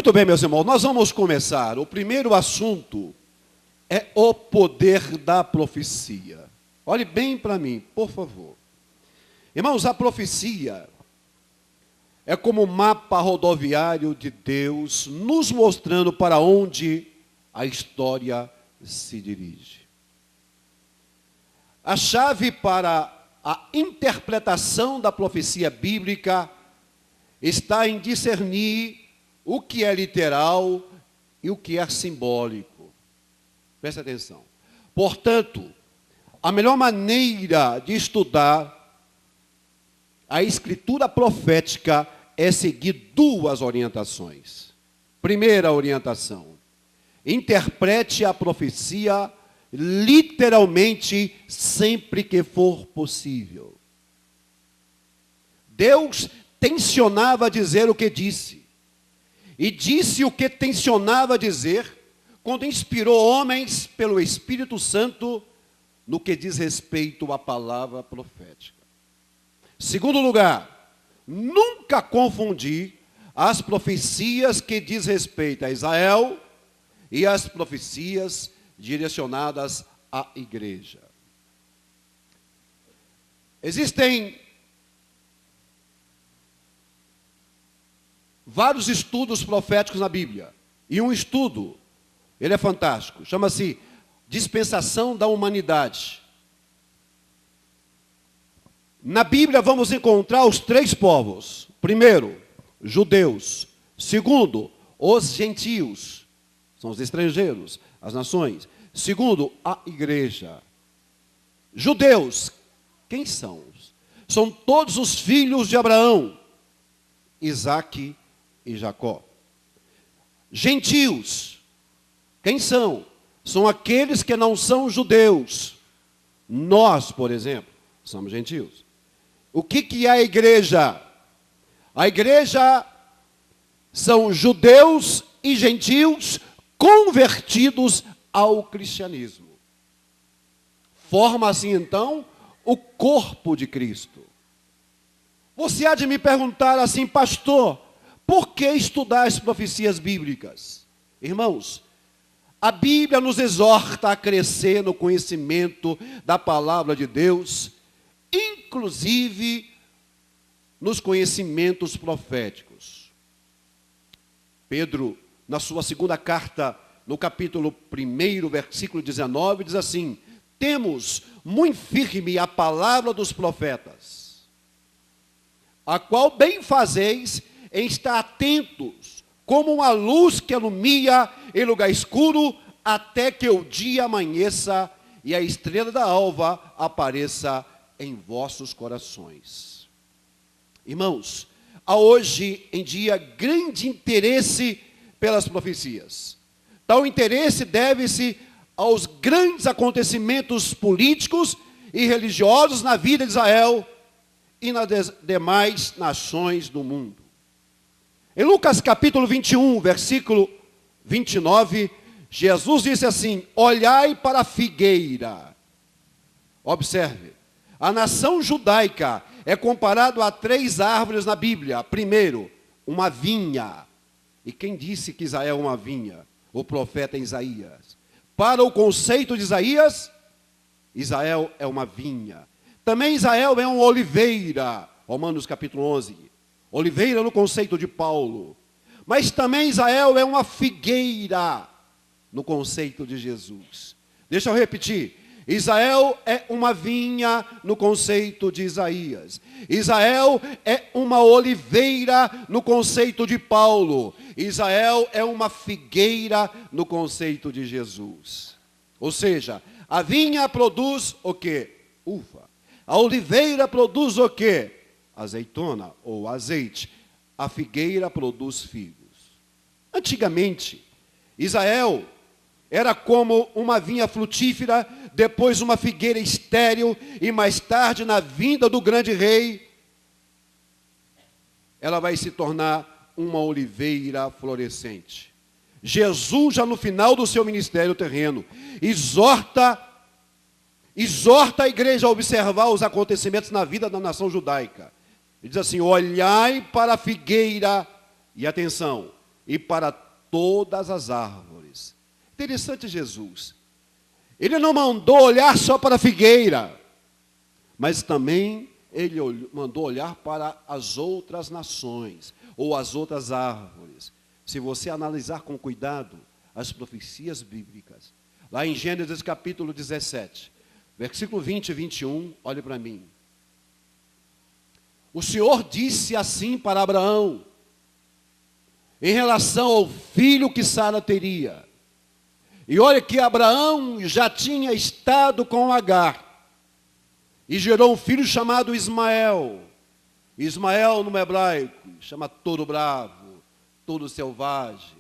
Muito bem, meus irmãos, nós vamos começar. O primeiro assunto é o poder da profecia. Olhe bem para mim, por favor. Irmãos, a profecia é como um mapa rodoviário de Deus, nos mostrando para onde a história se dirige. A chave para a interpretação da profecia bíblica está em discernir o que é literal e o que é simbólico. Preste atenção. Portanto, a melhor maneira de estudar a escritura profética é seguir duas orientações. Primeira orientação: interprete a profecia literalmente sempre que for possível. Deus tensionava dizer o que disse. E disse o que tensionava dizer quando inspirou homens pelo Espírito Santo no que diz respeito à palavra profética. Segundo lugar, nunca confundir as profecias que diz respeito a Israel e as profecias direcionadas à igreja. Existem vários estudos proféticos na Bíblia. E um estudo, ele é fantástico, chama-se Dispensação da Humanidade. Na Bíblia vamos encontrar os três povos. Primeiro, judeus. Segundo, os gentios. São os estrangeiros, as nações. Segundo, a igreja. Judeus, quem são? São todos os filhos de Abraão, Isaque e Jacó. Gentios, quem são? São aqueles que não são judeus. Nós, por exemplo, somos gentios. O que é a igreja? A igreja são judeus e gentios convertidos ao cristianismo. Forma-se então o corpo de Cristo. Você há de me perguntar assim, pastor, por que estudar as profecias bíblicas? Irmãos, a Bíblia nos exorta a crescer no conhecimento da palavra de Deus, inclusive nos conhecimentos proféticos. Pedro, na sua segunda carta, no capítulo 1, versículo 19, diz assim: temos muito firme a palavra dos profetas, a qual bem fazeis em estar atentos, como uma luz que alumia em lugar escuro, até que o dia amanheça e a estrela da alva apareça em vossos corações. Irmãos, há hoje em dia grande interesse pelas profecias. Tal interesse deve-se aos grandes acontecimentos políticos e religiosos na vida de Israel e nas demais nações do mundo. Em Lucas capítulo 21, versículo 29, Jesus disse assim: olhai para a figueira. Observe, a nação judaica é comparado a três árvores na Bíblia. Primeiro, uma vinha. E quem disse que Israel é uma vinha? O profeta Isaías. Para o conceito de Isaías, Israel é uma vinha. Também Israel é uma oliveira. Romanos capítulo 11. Oliveira no conceito de Paulo. Mas também Israel é uma figueira no conceito de Jesus. Deixa eu repetir. Israel é uma vinha no conceito de Isaías. Israel é uma oliveira no conceito de Paulo. Israel é uma figueira no conceito de Jesus. Ou seja, a vinha produz o quê? Uva. A oliveira produz o quê? Azeitona ou azeite. A figueira produz figos. Antigamente, Israel era como uma vinha frutífera, depois uma figueira estéril, e mais tarde, na vinda do grande rei, ela vai se tornar uma oliveira florescente. Jesus, já no final do seu ministério terreno, exorta a igreja a observar os acontecimentos na vida da nação judaica. Ele diz assim: olhai para a figueira, e atenção, e para todas as árvores. Interessante Jesus. Ele não mandou olhar só para a figueira, mas também ele mandou olhar para as outras nações, ou as outras árvores. Se você analisar com cuidado as profecias bíblicas, lá em Gênesis capítulo 17, versículo 20 e 21, olhe para mim. O Senhor disse assim para Abraão, em relação ao filho que Sara teria. E olha que Abraão já tinha estado com Agar, e gerou um filho chamado Ismael. Ismael, no hebraico, chama todo bravo, todo selvagem.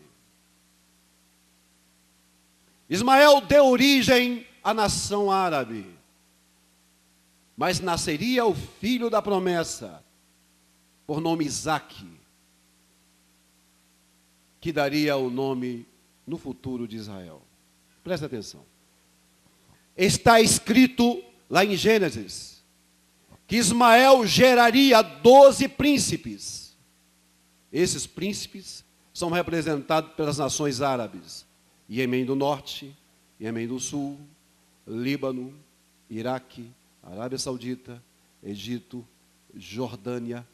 Ismael deu origem à nação árabe, mas nasceria o filho da promessa, por nome Isaque, que daria o nome no futuro de Israel. Presta atenção. Está escrito lá em Gênesis que Ismael geraria 12 príncipes. Esses príncipes são representados pelas nações árabes: Iêmen do Norte, Iêmen do Sul, Líbano, Iraque, Arábia Saudita, Egito, Jordânia,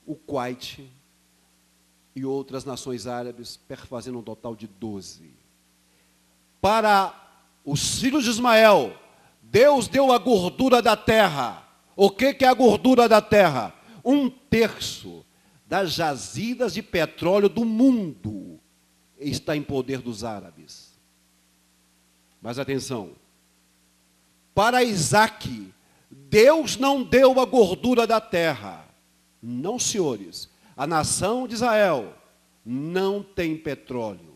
o Kuwait e outras nações árabes, fazendo um total de 12. Para os filhos de Ismael, Deus deu a gordura da terra. O que é a gordura da terra? 1/3 das jazidas de petróleo do mundo está em poder dos árabes. Mas atenção, para Isaque, Deus não deu a gordura da terra. Não, senhores, a nação de Israel não tem petróleo.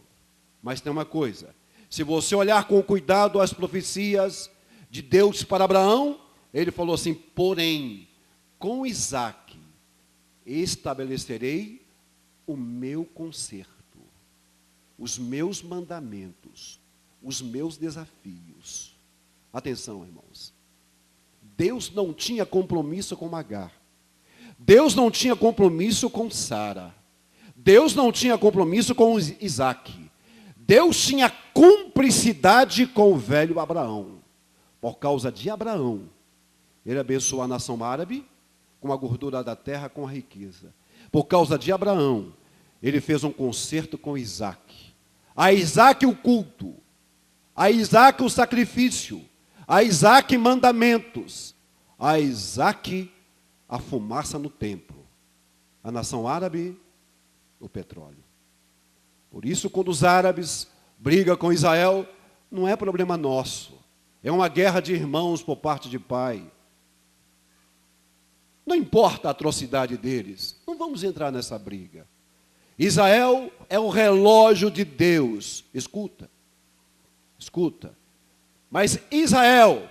Mas tem uma coisa: se você olhar com cuidado as profecias de Deus para Abraão, ele falou assim: porém, com Isaque estabelecerei o meu concerto, os meus mandamentos, os meus desafios. Atenção, irmãos. Deus não tinha compromisso com Agar. Deus não tinha compromisso com Sara. Deus não tinha compromisso com Isaque. Deus tinha cumplicidade com o velho Abraão. Por causa de Abraão, ele abençoou a nação árabe com a gordura da terra, com a riqueza. Por causa de Abraão, ele fez um concerto com Isaque. A Isaque o culto, a Isaque o sacrifício, a Isaque mandamentos, a Isaque a fumaça no templo. A nação árabe, o petróleo. Por isso, quando os árabes brigam com Israel, não é problema nosso. É uma guerra de irmãos por parte de pai. Não importa a atrocidade deles. Não vamos entrar nessa briga. Israel é o relógio de Deus. Escuta. Escuta. Mas Israel,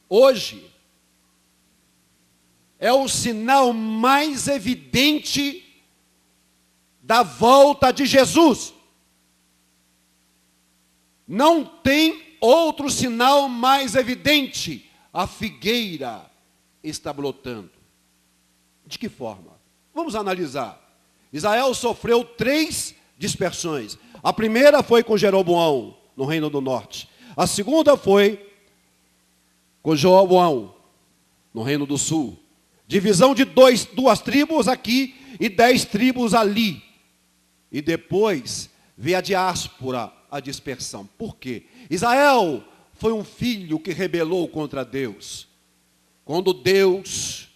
hoje, é o sinal mais evidente da volta de Jesus. Não tem outro sinal mais evidente. A figueira está brotando. De que forma? Vamos analisar. Israel sofreu 3 dispersões. A primeira foi com Jeroboão, no Reino do Norte. A segunda foi com Jeroboão, no Reino do Sul. Divisão de 2 tribos aqui e 10 tribos ali. E depois veio a diáspora, a dispersão. Por quê? Israel foi um filho que rebelou contra Deus. Quando Deus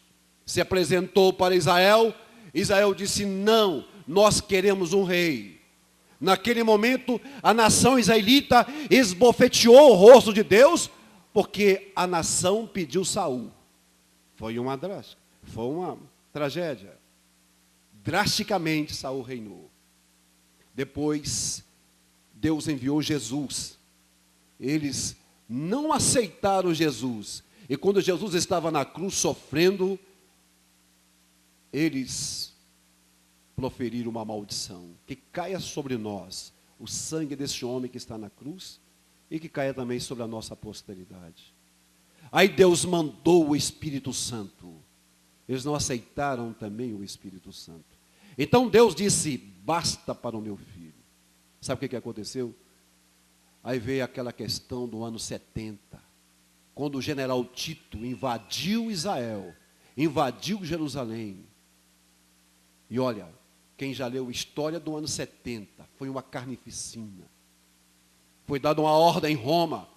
se apresentou para Israel, Israel disse: não, nós queremos um rei. Naquele momento, a nação israelita esbofeteou o rosto de Deus, porque a nação pediu Saul. Foi uma tragédia. Drasticamente, Saul reinou. Depois, Deus enviou Jesus. Eles não aceitaram Jesus. E quando Jesus estava na cruz sofrendo, eles proferiram uma maldição: que caia sobre nós o sangue desse homem que está na cruz, e que caia também sobre a nossa posteridade. Aí Deus mandou o Espírito Santo. Eles não aceitaram também o Espírito Santo. Então Deus disse: basta para o meu filho. Sabe o que aconteceu? Aí veio aquela questão do ano 70, quando o general Tito invadiu Israel, invadiu Jerusalém. E olha, quem já leu a história do ano 70, foi uma carnificina. Foi dada uma ordem em Roma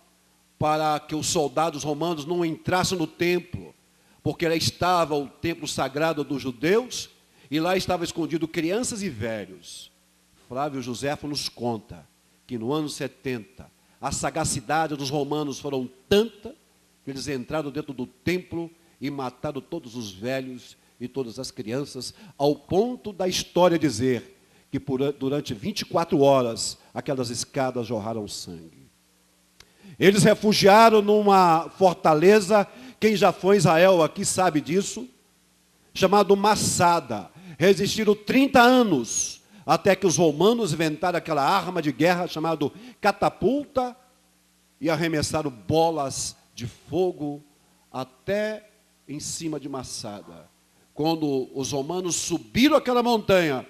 para que os soldados romanos não entrassem no templo, porque lá estava o templo sagrado dos judeus, e lá estavam escondidos crianças e velhos. Flávio Joséfo nos conta que no ano 70, a sagacidade dos romanos foram tanta, que eles entraram dentro do templo e mataram todos os velhos e todas as crianças, ao ponto da história dizer que durante 24 horas, aquelas escadas jorraram sangue. Eles refugiaram numa fortaleza, quem já foi a Israel aqui sabe disso, chamado Massada. Resistiram 30 anos, até que os romanos inventaram aquela arma de guerra chamada catapulta, e arremessaram bolas de fogo até em cima de Massada. Quando os romanos subiram aquela montanha,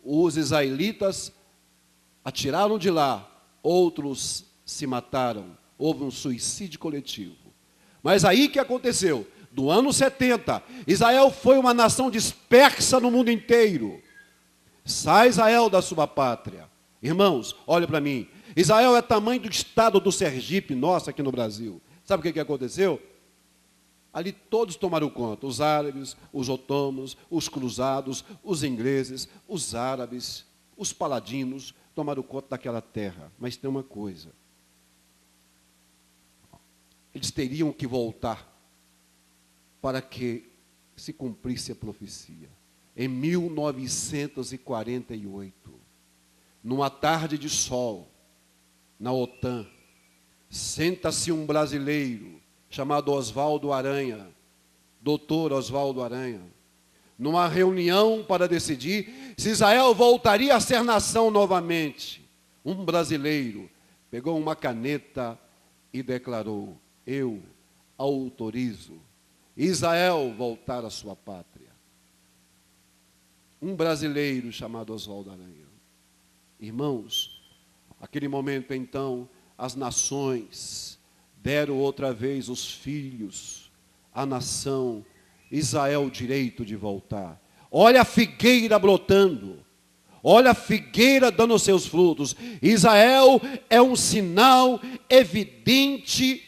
os israelitas atiraram de lá, outros se mataram, houve um suicídio coletivo. Mas aí que aconteceu? Do ano 70, Israel foi uma nação dispersa no mundo inteiro. Sai Israel da sua pátria. Irmãos, olha para mim. Israel é tamanho do estado do Sergipe, nosso aqui no Brasil. Sabe o que aconteceu? Ali todos tomaram conta, os árabes, os otomanos, os cruzados, os ingleses, os árabes, os paladinos, tomaram conta daquela terra. Mas tem uma coisa: eles teriam que voltar para que se cumprisse a profecia. Em 1948, numa tarde de sol, na OTAN, senta-se um brasileiro chamado Oswaldo Aranha, doutor Oswaldo Aranha, numa reunião para decidir se Israel voltaria a ser nação novamente. Um brasileiro pegou uma caneta e declarou: eu autorizo Israel voltar à sua pátria. Um brasileiro chamado Oswaldo Aranha. Irmãos, naquele momento então, as nações deram outra vez os filhos, a nação, Israel, o direito de voltar. Olha a figueira brotando, olha a figueira dando seus frutos. Israel é um sinal evidente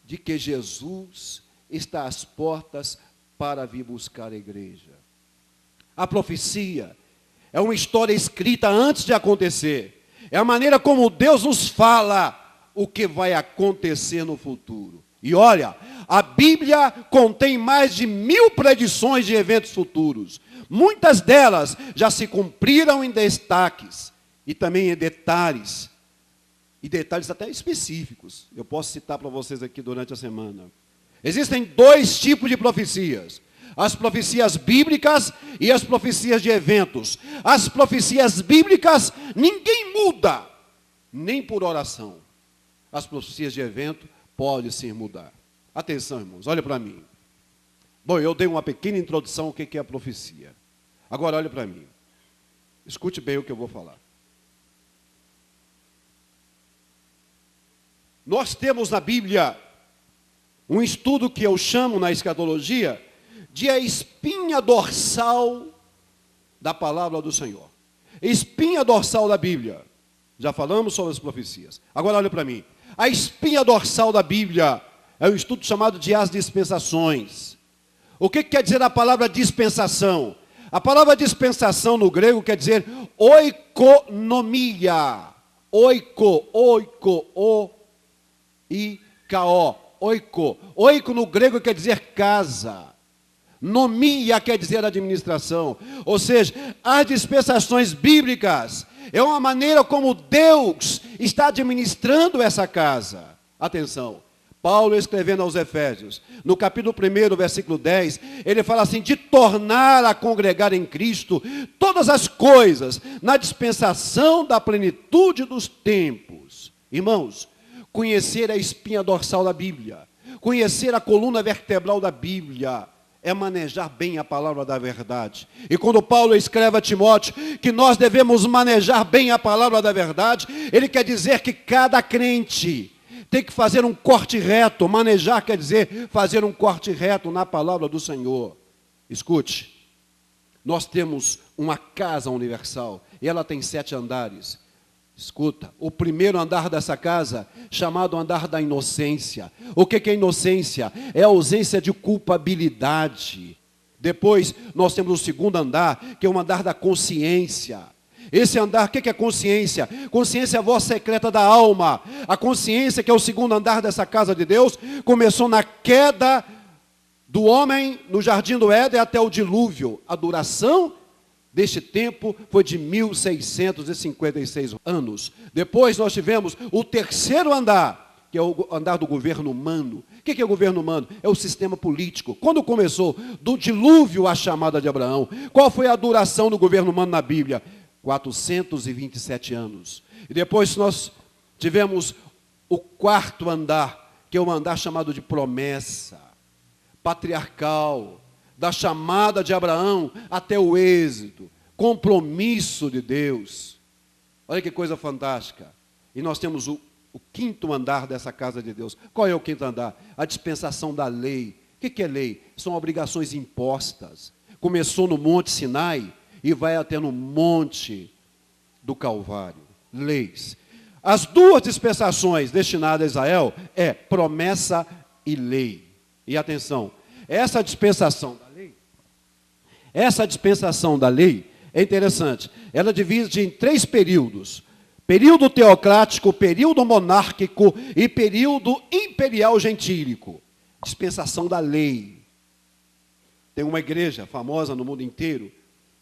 de que Jesus está às portas para vir buscar a igreja. A profecia é uma história escrita antes de acontecer. É a maneira como Deus nos fala o que vai acontecer no futuro. E olha, a Bíblia contém mais de 1000 predições de eventos futuros. Muitas delas já se cumpriram em destaques e também em detalhes. E detalhes até específicos. Eu posso citar para vocês aqui durante a semana. Existem 2 tipos de profecias: as profecias bíblicas e as profecias de eventos. As profecias bíblicas ninguém muda, nem por oração. As profecias de evento podem sim mudar. Atenção, irmãos, olha para mim. Bom, eu dei uma pequena introdução ao que é a profecia. Agora olha para mim. Escute bem o que eu vou falar. Nós temos na Bíblia um estudo que eu chamo na escatologia de a espinha dorsal da palavra do Senhor. Espinha dorsal da Bíblia. Já falamos sobre as profecias. Agora olha para mim. A espinha dorsal da Bíblia é um estudo chamado de as dispensações. O que quer dizer a palavra dispensação? A palavra dispensação no grego quer dizer oikonomia. Oiko, o-i-k-o, oiko. Oiko no grego quer dizer casa. Nomia quer dizer administração. Ou seja, as dispensações bíblicas é uma maneira como Deus está administrando essa casa. Atenção. Paulo escrevendo aos Efésios, no capítulo 1, versículo 10, ele fala assim, de tornar a congregar em Cristo todas as coisas, na dispensação da plenitude dos tempos. Irmãos, conhecer a espinha dorsal da Bíblia, conhecer a coluna vertebral da Bíblia, é manejar bem a palavra da verdade. E quando Paulo escreve a Timóteo que nós devemos manejar bem a palavra da verdade, ele quer dizer que cada crente tem que fazer um corte reto. Manejar quer dizer fazer um corte reto na palavra do Senhor. Escute, nós temos uma casa universal e ela tem 7 andares. Escuta, o primeiro andar dessa casa, chamado andar da inocência. O que é inocência? É a ausência de culpabilidade. Depois, nós temos o segundo andar, que é o andar da consciência. Esse andar, o que é consciência? Consciência é a voz secreta da alma. A consciência, que é o segundo andar dessa casa de Deus, começou na queda do homem no jardim do Éden até o dilúvio. A duração deste tempo foi de 1656 anos. Depois nós tivemos o terceiro andar, que é o andar do governo humano. O que é o governo humano? É o sistema político. Quando começou do dilúvio a chamada de Abraão, qual foi a duração do governo humano na Bíblia? 427 anos. E depois nós tivemos o quarto andar, que é um andar chamado de promessa, patriarcal, da chamada de Abraão até o êxito, compromisso de Deus. Olha que coisa fantástica. E nós temos o quinto andar dessa casa de Deus. Qual é o quinto andar? A dispensação da lei. O que é lei? São obrigações impostas. Começou no Monte Sinai e vai até no Monte do Calvário. Leis. As duas dispensações destinadas a Israel é promessa e lei. E atenção, essa dispensação da lei é interessante. Ela divide em 3 períodos. Período teocrático, período monárquico e período imperial gentílico. Dispensação da lei. Tem uma igreja famosa no mundo inteiro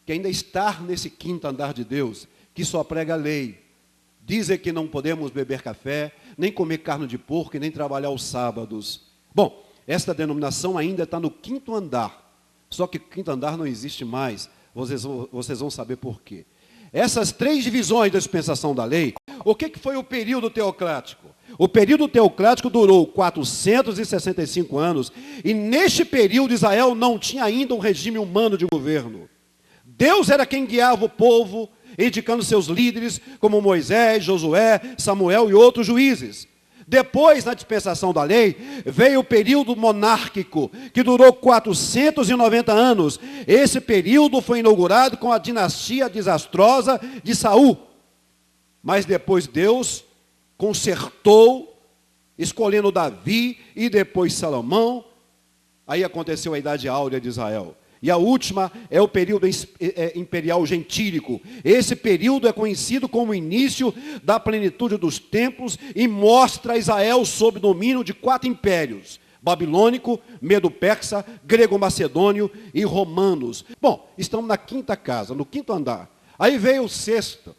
que ainda está nesse quinto andar de Deus, que só prega a lei. Dizem que não podemos beber café, nem comer carne de porco e nem trabalhar aos sábados. Bom, esta denominação ainda está no quinto andar. Só que o quinto andar não existe mais. Vocês vão saber por quê. Essas 3 divisões da dispensação da lei, o que foi o período teocrático? O período teocrático durou 465 anos, e neste período Israel não tinha ainda um regime humano de governo. Deus era quem guiava o povo, indicando seus líderes, como Moisés, Josué, Samuel e outros juízes. Depois, na dispensação da lei, veio o período monárquico, que durou 490 anos. Esse período foi inaugurado com a dinastia desastrosa de Saul. Mas depois Deus consertou, escolhendo Davi e depois Salomão. Aí aconteceu a Idade Áurea de Israel. E a última é o período imperial gentílico. Esse período é conhecido como o início da plenitude dos tempos e mostra Israel sob domínio de 4 impérios: babilônico, medo-persa, grego-macedônio e romanos. Bom, estamos na quinta casa, no quinto andar. Aí veio o sexto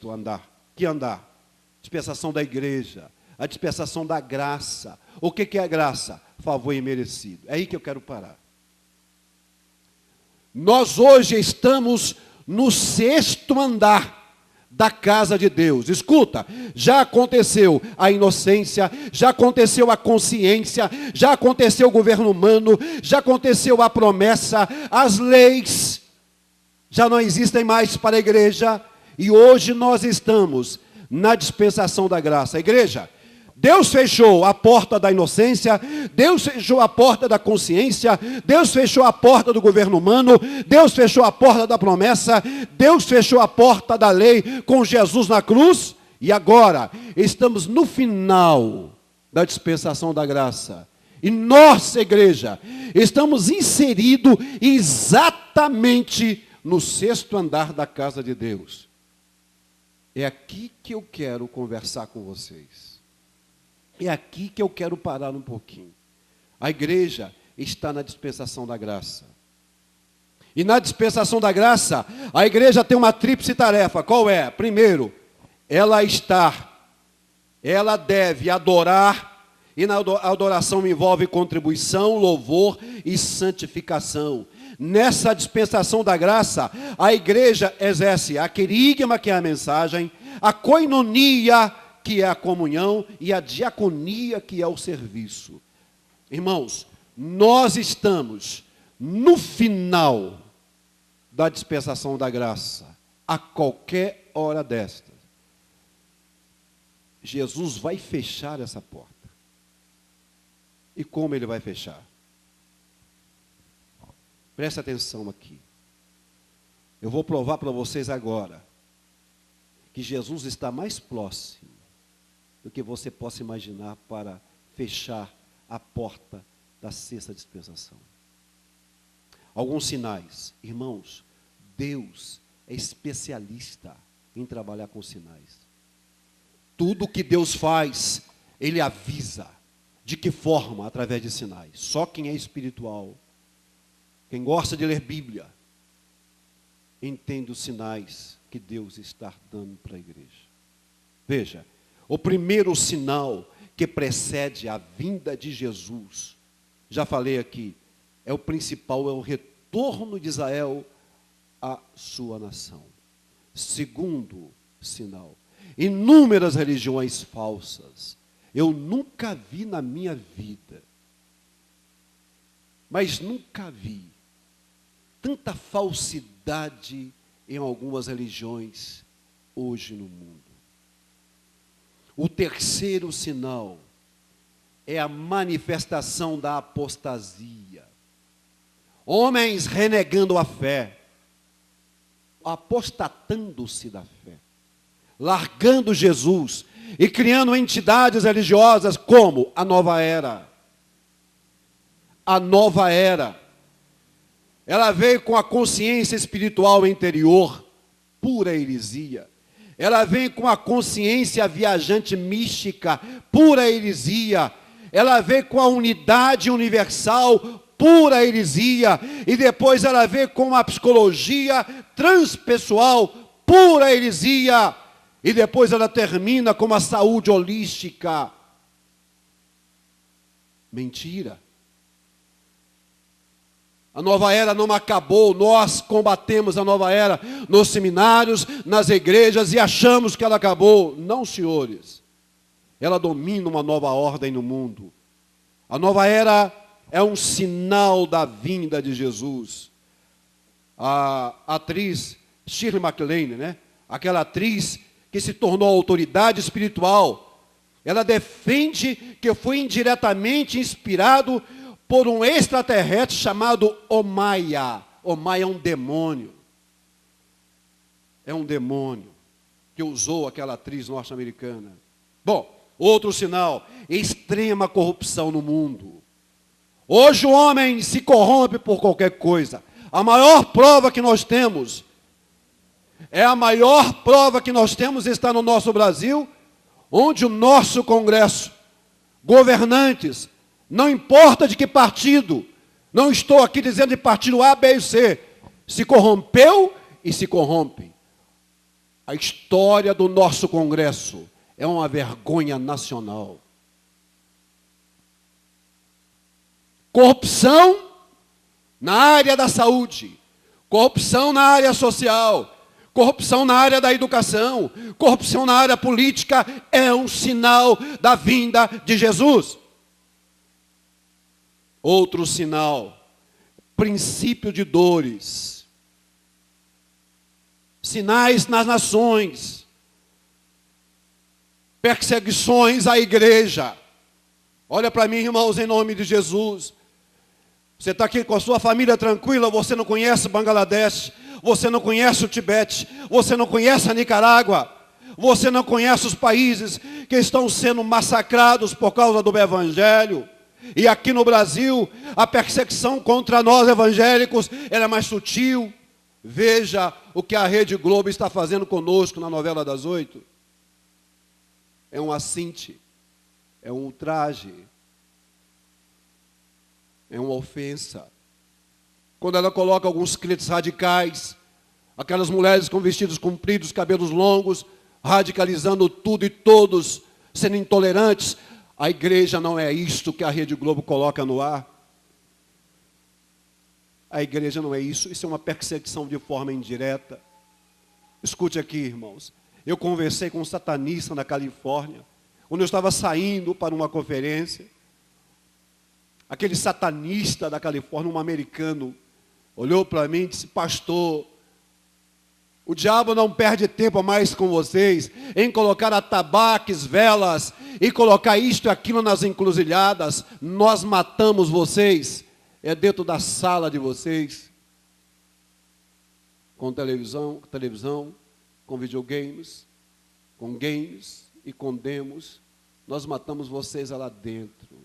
andar. Que andar? Dispensação da igreja, a dispensação da graça. O que é a graça? Favor imerecido. É aí que eu quero parar. Nós hoje estamos no 6º andar da casa de Deus. Escuta, já aconteceu a inocência, já aconteceu a consciência, já aconteceu o governo humano, já aconteceu a promessa, as leis já não existem mais para a igreja, e hoje nós estamos na dispensação da graça. Igreja, Deus fechou a porta da inocência, Deus fechou a porta da consciência, Deus fechou a porta do governo humano, Deus fechou a porta da promessa, Deus fechou a porta da lei com Jesus na cruz, e agora estamos no final da dispensação da graça. E nossa igreja, estamos inseridos exatamente no 6º andar da casa de Deus. É aqui que eu quero conversar com vocês. É aqui que eu quero parar um pouquinho. A igreja está na dispensação da graça. E na dispensação da graça, a igreja tem uma tríplice tarefa. Qual é? Primeiro, ela deve adorar, e na adoração envolve contribuição, louvor e santificação. Nessa dispensação da graça, a igreja exerce a querigma, que é a mensagem, a koinonia, que é a comunhão, e a diaconia, que é o serviço. Irmãos, nós estamos no final da dispensação da graça, a qualquer hora desta. Jesus vai fechar essa porta. E como ele vai fechar? Presta atenção aqui. Eu vou provar para vocês agora que Jesus está mais próximo do que você possa imaginar para fechar a porta da 6ª dispensação. Alguns sinais. Irmãos, Deus é especialista em trabalhar com sinais. Tudo que Deus faz, Ele avisa. De que forma? Através de sinais. Só quem é espiritual, quem gosta de ler Bíblia, entende os sinais que Deus está dando para a igreja. Veja, o primeiro sinal que precede a vinda de Jesus, já falei aqui, é o principal, é o retorno de Israel à sua nação. Segundo sinal, inúmeras religiões falsas, eu nunca vi na minha vida, mas nunca vi tanta falsidade em algumas religiões hoje no mundo. O terceiro sinal é a manifestação da apostasia. Homens renegando a fé, apostatando-se da fé, largando Jesus e criando entidades religiosas como a nova era. A nova era. Ela veio com a consciência espiritual interior, pura heresia. Ela vem com a consciência viajante mística, pura heresia. Ela vem com a unidade universal, pura heresia. E depois ela vem com a psicologia transpessoal, pura heresia. E depois ela termina com a saúde holística. Mentira. A nova era não acabou, nós combatemos a nova era nos seminários, nas igrejas e achamos que ela acabou. Não, senhores. Ela domina uma nova ordem no mundo. A nova era é um sinal da vinda de Jesus. A atriz Shirley MacLaine, né? Aquela atriz que se tornou autoridade espiritual, ela defende que foi indiretamente inspirado por um extraterrestre chamado Omaia. Omaia é um demônio. É um demônio que usou aquela atriz norte-americana. Bom, outro sinal, extrema corrupção no mundo. Hoje o homem se corrompe por qualquer coisa. A maior prova que nós temos, está no nosso Brasil, onde o nosso Congresso, governantes, não importa de que partido, não estou aqui dizendo de partido A, B e C, se corrompeu e se corrompe. A história do nosso Congresso é uma vergonha nacional. Corrupção na área da saúde, corrupção na área social, corrupção na área da educação, corrupção na área política, é um sinal da vinda de Jesus. Outro sinal, princípio de dores. Sinais nas nações. perseguições à igreja. Olha para mim, irmãos, em nome de Jesus. Você está aqui com a sua família tranquila, você não conhece Bangladesh, você não conhece o Tibete, você não conhece a Nicarágua, você não conhece os países que estão sendo massacrados por causa do Evangelho. E aqui no Brasil, a perseguição contra nós evangélicos, ela é mais sutil. Veja o que a Rede Globo está fazendo conosco na novela das 8. É um assinte, é um ultraje, é uma ofensa. Quando ela coloca alguns crentes radicais, aquelas mulheres com vestidos compridos, cabelos longos, radicalizando tudo e todos, sendo intolerantes, a igreja não é isto que a Rede Globo coloca no ar. A igreja não é isso, isso é uma perseguição de forma indireta. Escute aqui, irmãos. Eu conversei com um satanista na Califórnia, quando eu estava saindo para uma conferência. Aquele satanista da Califórnia, um americano, olhou para mim e disse: pastor, o diabo não perde tempo mais com vocês em colocar atabaques, velas e colocar isto e aquilo nas encruzilhadas. Nós matamos vocês, é dentro da sala de vocês, com televisão, com videogames, com games e com demos. Nós matamos vocês lá dentro.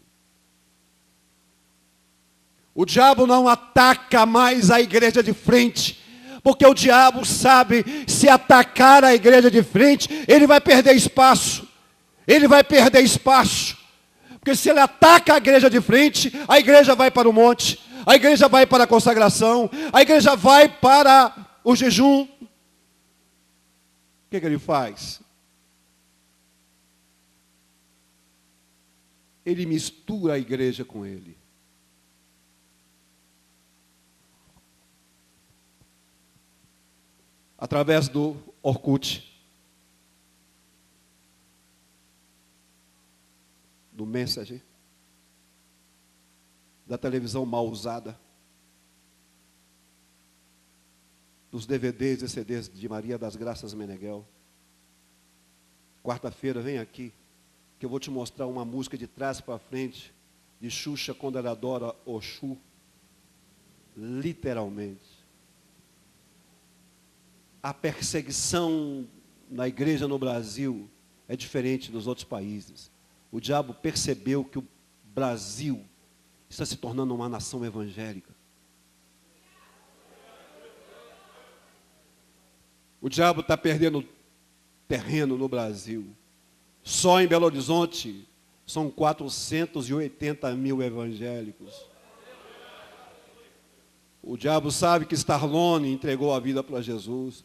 O diabo não ataca mais a igreja de frente, porque o diabo sabe, se atacar a igreja de frente, ele vai perder espaço. Ele vai perder espaço. Porque se ele ataca a igreja de frente, a igreja vai para o monte, a igreja vai para a consagração, a igreja vai para o jejum. O que ele faz? Ele mistura a igreja com ele. Através do Orkut, do Messenger, da televisão mal usada, dos DVDs e CDs de Maria das Graças Meneghel. Quarta-feira, vem aqui, que eu vou te mostrar uma música de trás para frente, de Xuxa, quando ela adora Oxu, literalmente. A perseguição na igreja no Brasil é diferente dos outros países. O diabo percebeu que o Brasil está se tornando uma nação evangélica. O diabo está perdendo terreno no Brasil. Só em Belo Horizonte são 480 mil evangélicos. O diabo sabe que Stallone entregou a vida para Jesus.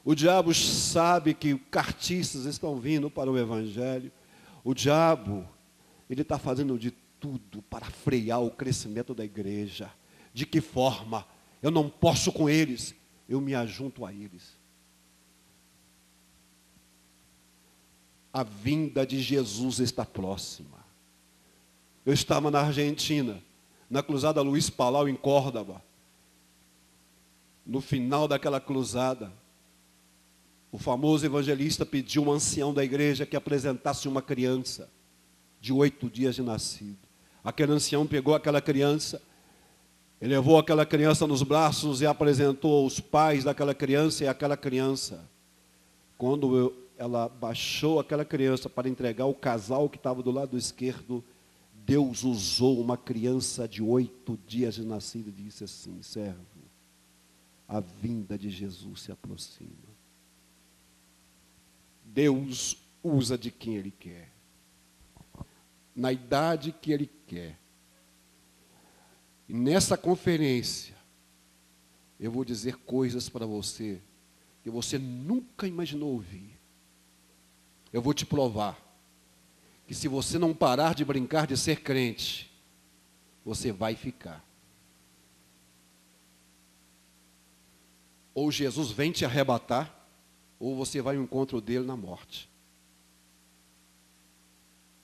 O diabo sabe que cartistas estão vindo para o Evangelho. O diabo, ele está fazendo de tudo para frear o crescimento da igreja. De que forma? Eu não posso com eles, eu me ajunto a eles. A vinda de Jesus está próxima. Eu estava na Argentina, na cruzada Luiz Palau, em Córdoba. No final daquela cruzada, o famoso evangelista pediu a um ancião da igreja que apresentasse uma criança de 8 dias de nascido. Aquele ancião pegou aquela criança, ele levou aquela criança nos braços e apresentou aos pais daquela criança, e aquela criança, quando ela baixou aquela criança para entregar o casal que estava do lado esquerdo, Deus usou uma criança de 8 dias de nascido e disse assim: servo, a vinda de Jesus se aproxima. Deus usa de quem Ele quer, na idade que Ele quer. E nessa conferência, eu vou dizer coisas para você que você nunca imaginou ouvir. Eu vou te provar que se você não parar de brincar de ser crente, você vai ficar. Ou Jesus vem te arrebatar, ou você vai ao encontro dele na morte.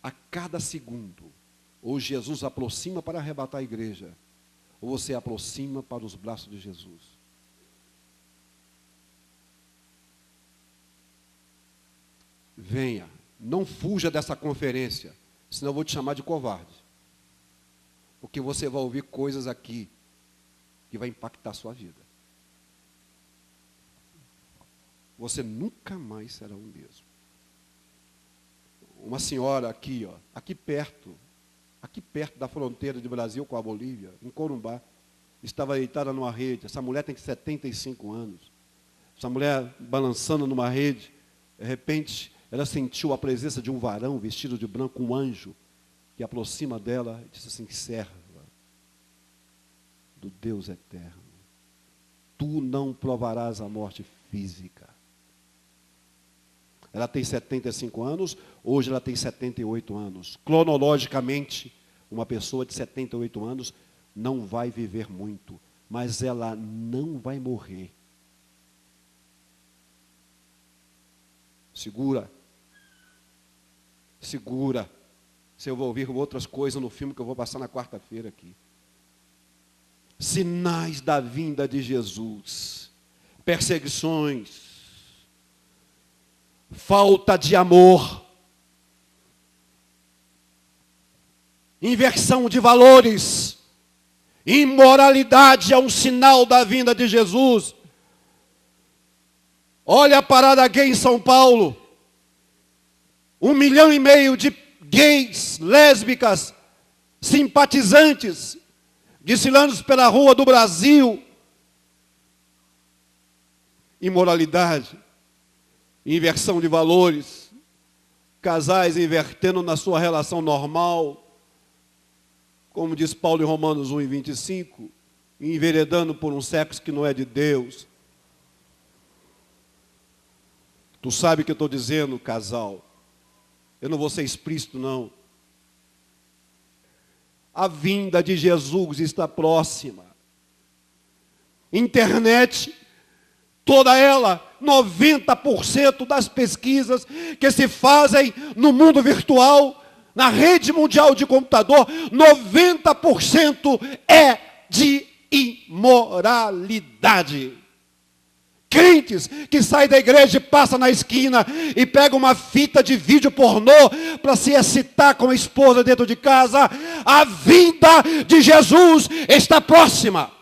A cada segundo, ou Jesus aproxima para arrebatar a igreja, ou você aproxima para os braços de Jesus. Venha, Não fuja dessa conferência, senão eu vou te chamar de covarde. Porque você vai ouvir coisas aqui que vai impactar a sua vida. Você nunca mais será o mesmo. Uma senhora aqui, aqui perto da fronteira do Brasil com a Bolívia, em Corumbá, estava deitada numa rede. Essa mulher tem 75 anos. Essa mulher balançando numa rede, de repente, ela sentiu a presença de um varão vestido de branco, um anjo, que aproxima dela e disse assim: serva do Deus eterno, tu não provarás a morte física. Ela tem 75 anos, hoje ela tem 78 anos. Cronologicamente, uma pessoa de 78 anos não vai viver muito, mas ela não vai morrer. Segura. Se eu vou ouvir outras coisas no filme que eu vou passar na quarta-feira aqui. Sinais da vinda de Jesus. Perseguições. Falta de amor. Inversão de valores. Imoralidade é um sinal da vinda de Jesus. Olha a parada gay em São Paulo. 1,5 milhão de gays, lésbicas, simpatizantes, desfilando pela rua do Brasil. Imoralidade, inversão de valores, casais invertendo na sua relação normal, como diz Paulo em Romanos 1:25, enveredando por um sexo que não é de Deus. Tu sabe o que eu estou dizendo, casal. Eu não vou ser explícito, não. A vinda de Jesus está próxima. Internet, toda ela, 90% das pesquisas que se fazem no mundo virtual, na rede mundial de computador, 90% é de imoralidade. Crentes que saem da igreja e passam na esquina e pegam uma fita de vídeo pornô para se excitar com a esposa dentro de casa. A vinda de Jesus está próxima.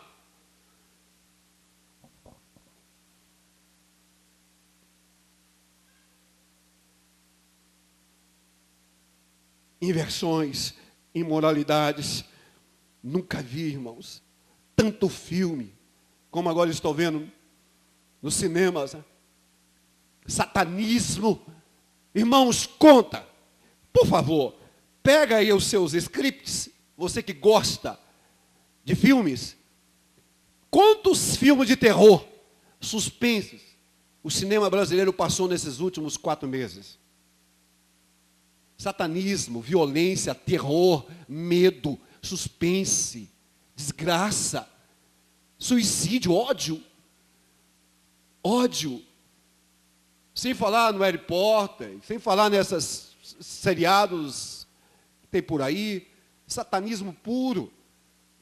Inversões, imoralidades. Nunca vi, irmãos, tanto filme como agora estou vendo nos cinemas. Satanismo. Irmãos, conta. Por favor, pega aí os seus scripts, você que gosta de filmes. Quantos filmes de terror, suspenses, o cinema brasileiro passou nesses últimos 4 meses? Satanismo, violência, terror, medo, suspense, desgraça, suicídio, ódio. Ódio. Sem falar no Harry Potter, sem falar nesses seriados que tem por aí. Satanismo puro.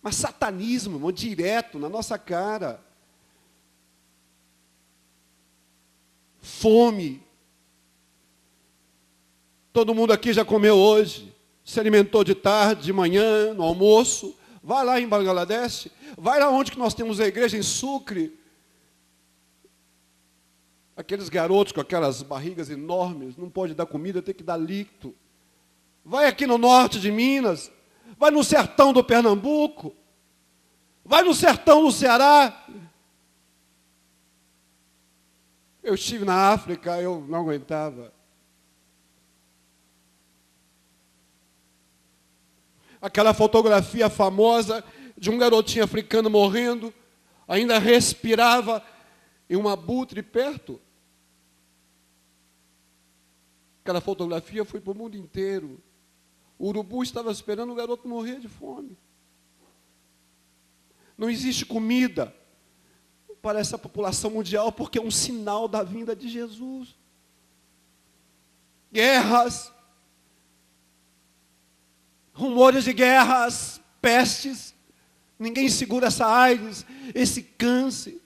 Mas satanismo, irmão, direto na nossa cara. Fome. Todo mundo aqui já comeu hoje, se alimentou de tarde, de manhã, no almoço. Vai lá em Bangladesh, vai lá onde que nós temos a igreja, em Sucre. Aqueles garotos com aquelas barrigas enormes, não pode dar comida, tem que dar líquido. Vai aqui no norte de Minas, vai no sertão do Pernambuco, vai no sertão do Ceará. Eu estive na África, eu não aguentava. Aquela fotografia famosa de um garotinho africano morrendo, ainda respirava em um abutre perto. Aquela fotografia foi para o mundo inteiro. O urubu estava esperando o garoto morrer de fome. Não existe comida para essa população mundial, porque é um sinal da vinda de Jesus. Guerras, rumores de guerras, pestes, ninguém segura essa AIDS, esse câncer,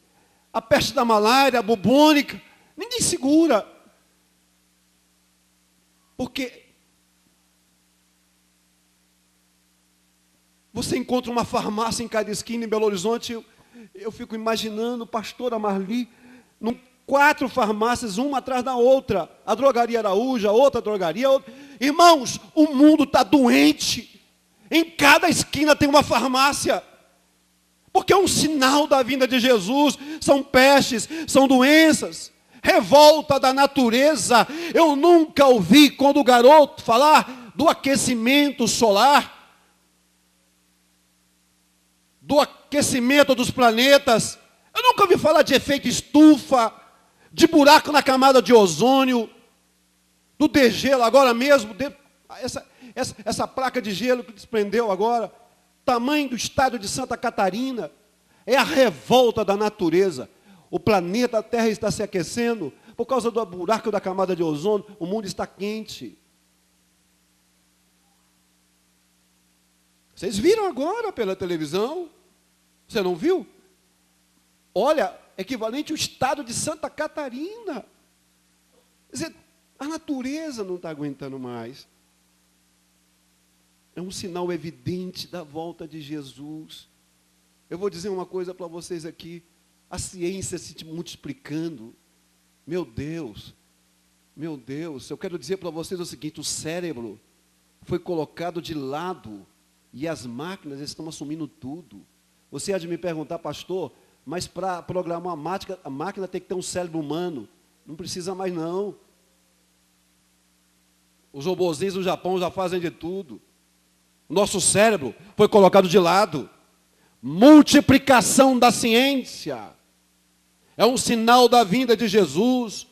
a peste da malária, a bubônica, ninguém segura. Porque você encontra uma farmácia em cada esquina em Belo Horizonte, eu fico imaginando, pastora Marli, 4 farmácias, uma atrás da outra. A drogaria Araújo, a outra drogaria, outra. Irmãos, o mundo está doente. Em cada esquina tem uma farmácia. Porque é um sinal da vinda de Jesus. São pestes, são doenças. Revolta da natureza. Eu nunca ouvi, quando o garoto falar do aquecimento solar, do aquecimento dos planetas. Eu nunca ouvi falar de efeito estufa, de buraco na camada de ozônio, do degelo agora mesmo, essa placa de gelo que desprendeu agora, tamanho do estado de Santa Catarina, é a revolta da natureza. O planeta Terra está se aquecendo por causa do buraco da camada de ozônio, o mundo está quente. Vocês viram agora pela televisão? Você não viu? Olha, equivalente ao estado de Santa Catarina. Quer dizer, a natureza não está aguentando mais. É um sinal evidente da volta de Jesus. Eu vou dizer uma coisa para vocês aqui. A ciência se multiplicando. Meu Deus, eu quero dizer para vocês o seguinte: o cérebro foi colocado de lado e as máquinas estão assumindo tudo. Você há de me perguntar, pastor, mas para programar a máquina tem que ter um cérebro humano. Não precisa mais não. Os robozinhos no Japão já fazem de tudo. Nosso cérebro foi colocado de lado. Multiplicação da ciência. É um sinal da vinda de Jesus.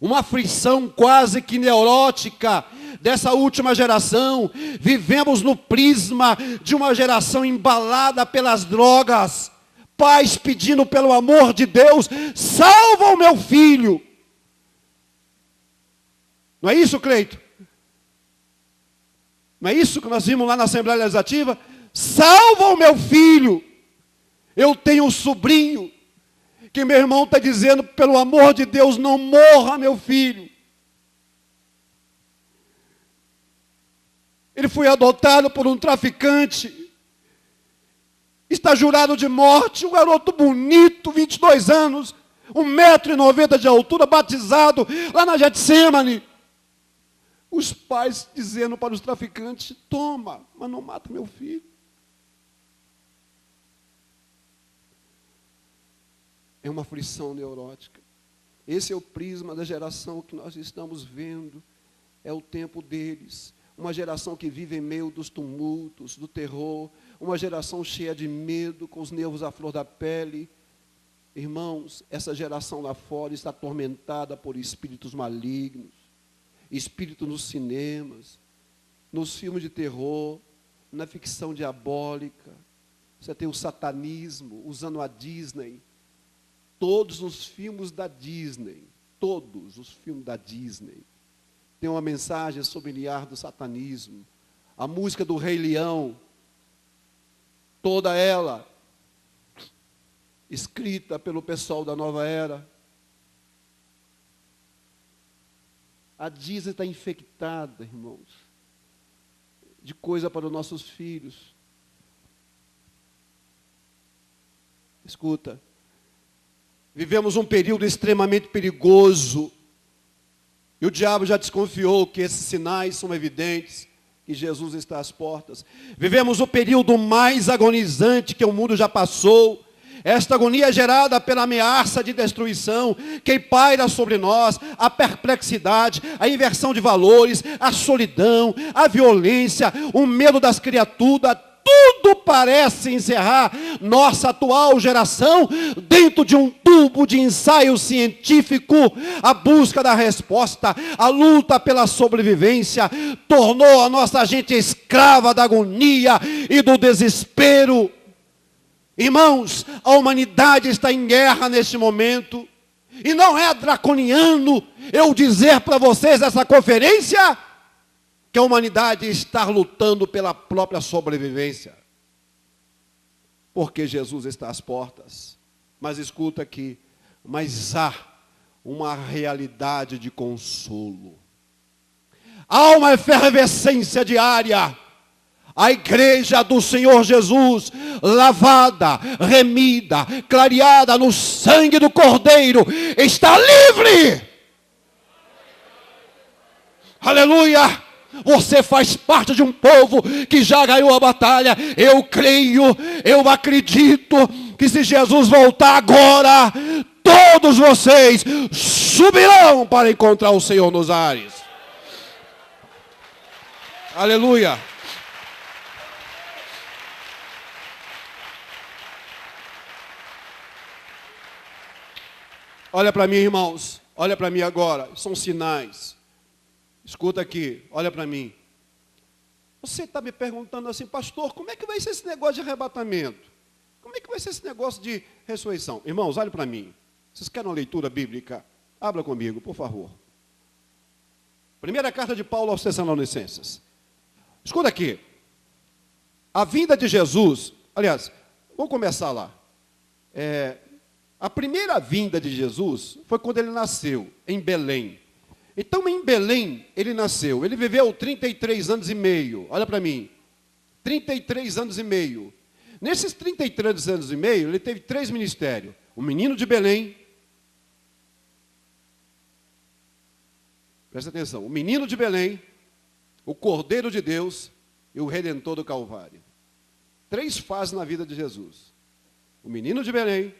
Uma aflição quase que neurótica dessa última geração. Vivemos no prisma de uma geração embalada pelas drogas. Pais pedindo pelo amor de Deus, salva o meu filho. Não é isso, Cleito? Não é isso que nós vimos lá na Assembleia Legislativa? Salva o meu filho. Eu tenho um sobrinho que meu irmão está dizendo, pelo amor de Deus, não morra, meu filho. Ele foi adotado por um traficante. Está jurado de morte, um garoto bonito, 22 anos, 1,90 m de altura, batizado lá na Getsemane. Os pais dizendo para os traficantes, toma, mas não mata meu filho. É uma aflição neurótica. Esse é o prisma da geração que nós estamos vendo. É o tempo deles. Uma geração que vive em meio dos tumultos, do terror. Uma geração cheia de medo, com os nervos à flor da pele. Irmãos, essa geração lá fora está atormentada por espíritos malignos. Espíritos nos cinemas, nos filmes de terror, na ficção diabólica. Você tem o satanismo, usando a Disney. Todos os filmes da Disney, tem uma mensagem familiar do satanismo. A música do Rei Leão, toda ela, escrita pelo pessoal da Nova Era. A Disney está infectada, irmãos, de coisa para os nossos filhos. Escuta. Vivemos um período extremamente perigoso. E o diabo já desconfiou que esses sinais são evidentes, que Jesus está às portas. Vivemos o período mais agonizante que o mundo já passou. Esta agonia é gerada pela ameaça de destruição que paira sobre nós, a perplexidade, a inversão de valores, a solidão, a violência, o medo das criaturas. Tudo parece encerrar nossa atual geração dentro de um tubo de ensaio científico. A busca da resposta, a luta pela sobrevivência, tornou a nossa gente escrava da agonia e do desespero. Irmãos, a humanidade está em guerra neste momento. E não é draconiano eu dizer para vocês nessa conferência que a humanidade está lutando pela própria sobrevivência. Porque Jesus está às portas. Mas escuta aqui, mas há uma realidade de consolo. Há uma efervescência diária. A igreja do Senhor Jesus, lavada, remida, clareada no sangue do Cordeiro, está livre. Aleluia! Você faz parte de um povo que já ganhou a batalha. Eu creio, eu acredito que se Jesus voltar agora, todos vocês subirão para encontrar o Senhor nos ares. Aleluia! Olha para mim, irmãos. Olha para mim agora. São sinais. Escuta aqui. Olha para mim. Você está me perguntando assim, pastor, como é que vai ser esse negócio de arrebatamento? Como é que vai ser esse negócio de ressurreição? Irmãos, olha para mim. Vocês querem uma leitura bíblica? Abra comigo, por favor. Primeira carta de Paulo aos Tessalonicenses. Escuta aqui. A vinda de Jesus, aliás, vamos começar lá. A primeira vinda de Jesus foi quando ele nasceu, em Belém. Então, em Belém, ele nasceu. Ele viveu 33 anos e meio. Olha para mim. 33 anos e meio. Nesses 33 anos e meio, ele teve 3 ministérios. O menino de Belém. Presta atenção. O menino de Belém, o Cordeiro de Deus e o Redentor do Calvário. 3 fases na vida de Jesus. O menino de Belém,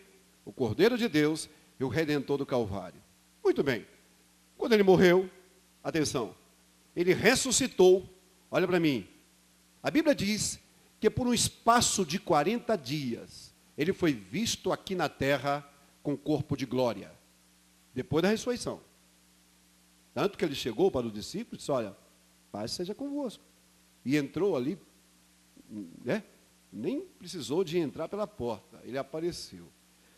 o Cordeiro de Deus e o Redentor do Calvário. Muito bem. Quando ele morreu, atenção, ele ressuscitou. Olha para mim. A Bíblia diz que por um espaço de 40 dias, ele foi visto aqui na terra com corpo de glória. Depois da ressurreição. Tanto que ele chegou para os discípulos e disse, olha, paz seja convosco. E entrou ali, né? Nem precisou de entrar pela porta. Ele apareceu.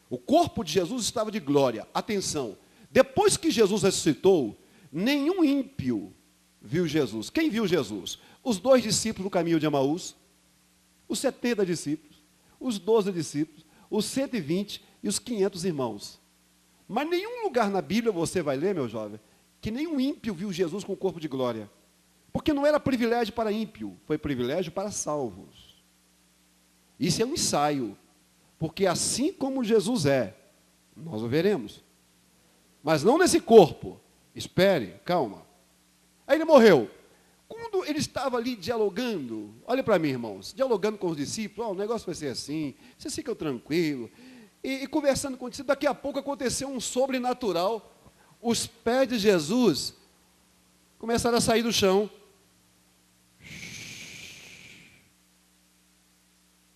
O corpo de Jesus estava de glória. Atenção. Depois que Jesus ressuscitou, nenhum ímpio viu Jesus. Quem viu Jesus? Os 2 discípulos no caminho de Emaús, os 70 discípulos, os 12 discípulos, os 120 e os 500 irmãos. Mas nenhum lugar na Bíblia você vai ler, meu jovem, que nenhum ímpio viu Jesus com o corpo de glória. Porque não era privilégio para ímpio, foi privilégio para salvos. Isso é um ensaio. Porque assim como Jesus é, nós o veremos. Mas não nesse corpo. Espere, calma. Aí ele morreu. Quando ele estava ali dialogando, olha para mim, irmãos, dialogando com os discípulos, o negócio vai ser assim, vocês ficam tranquilos. E conversando com os discípulos, daqui a pouco aconteceu um sobrenatural. Os pés de Jesus começaram a sair do chão.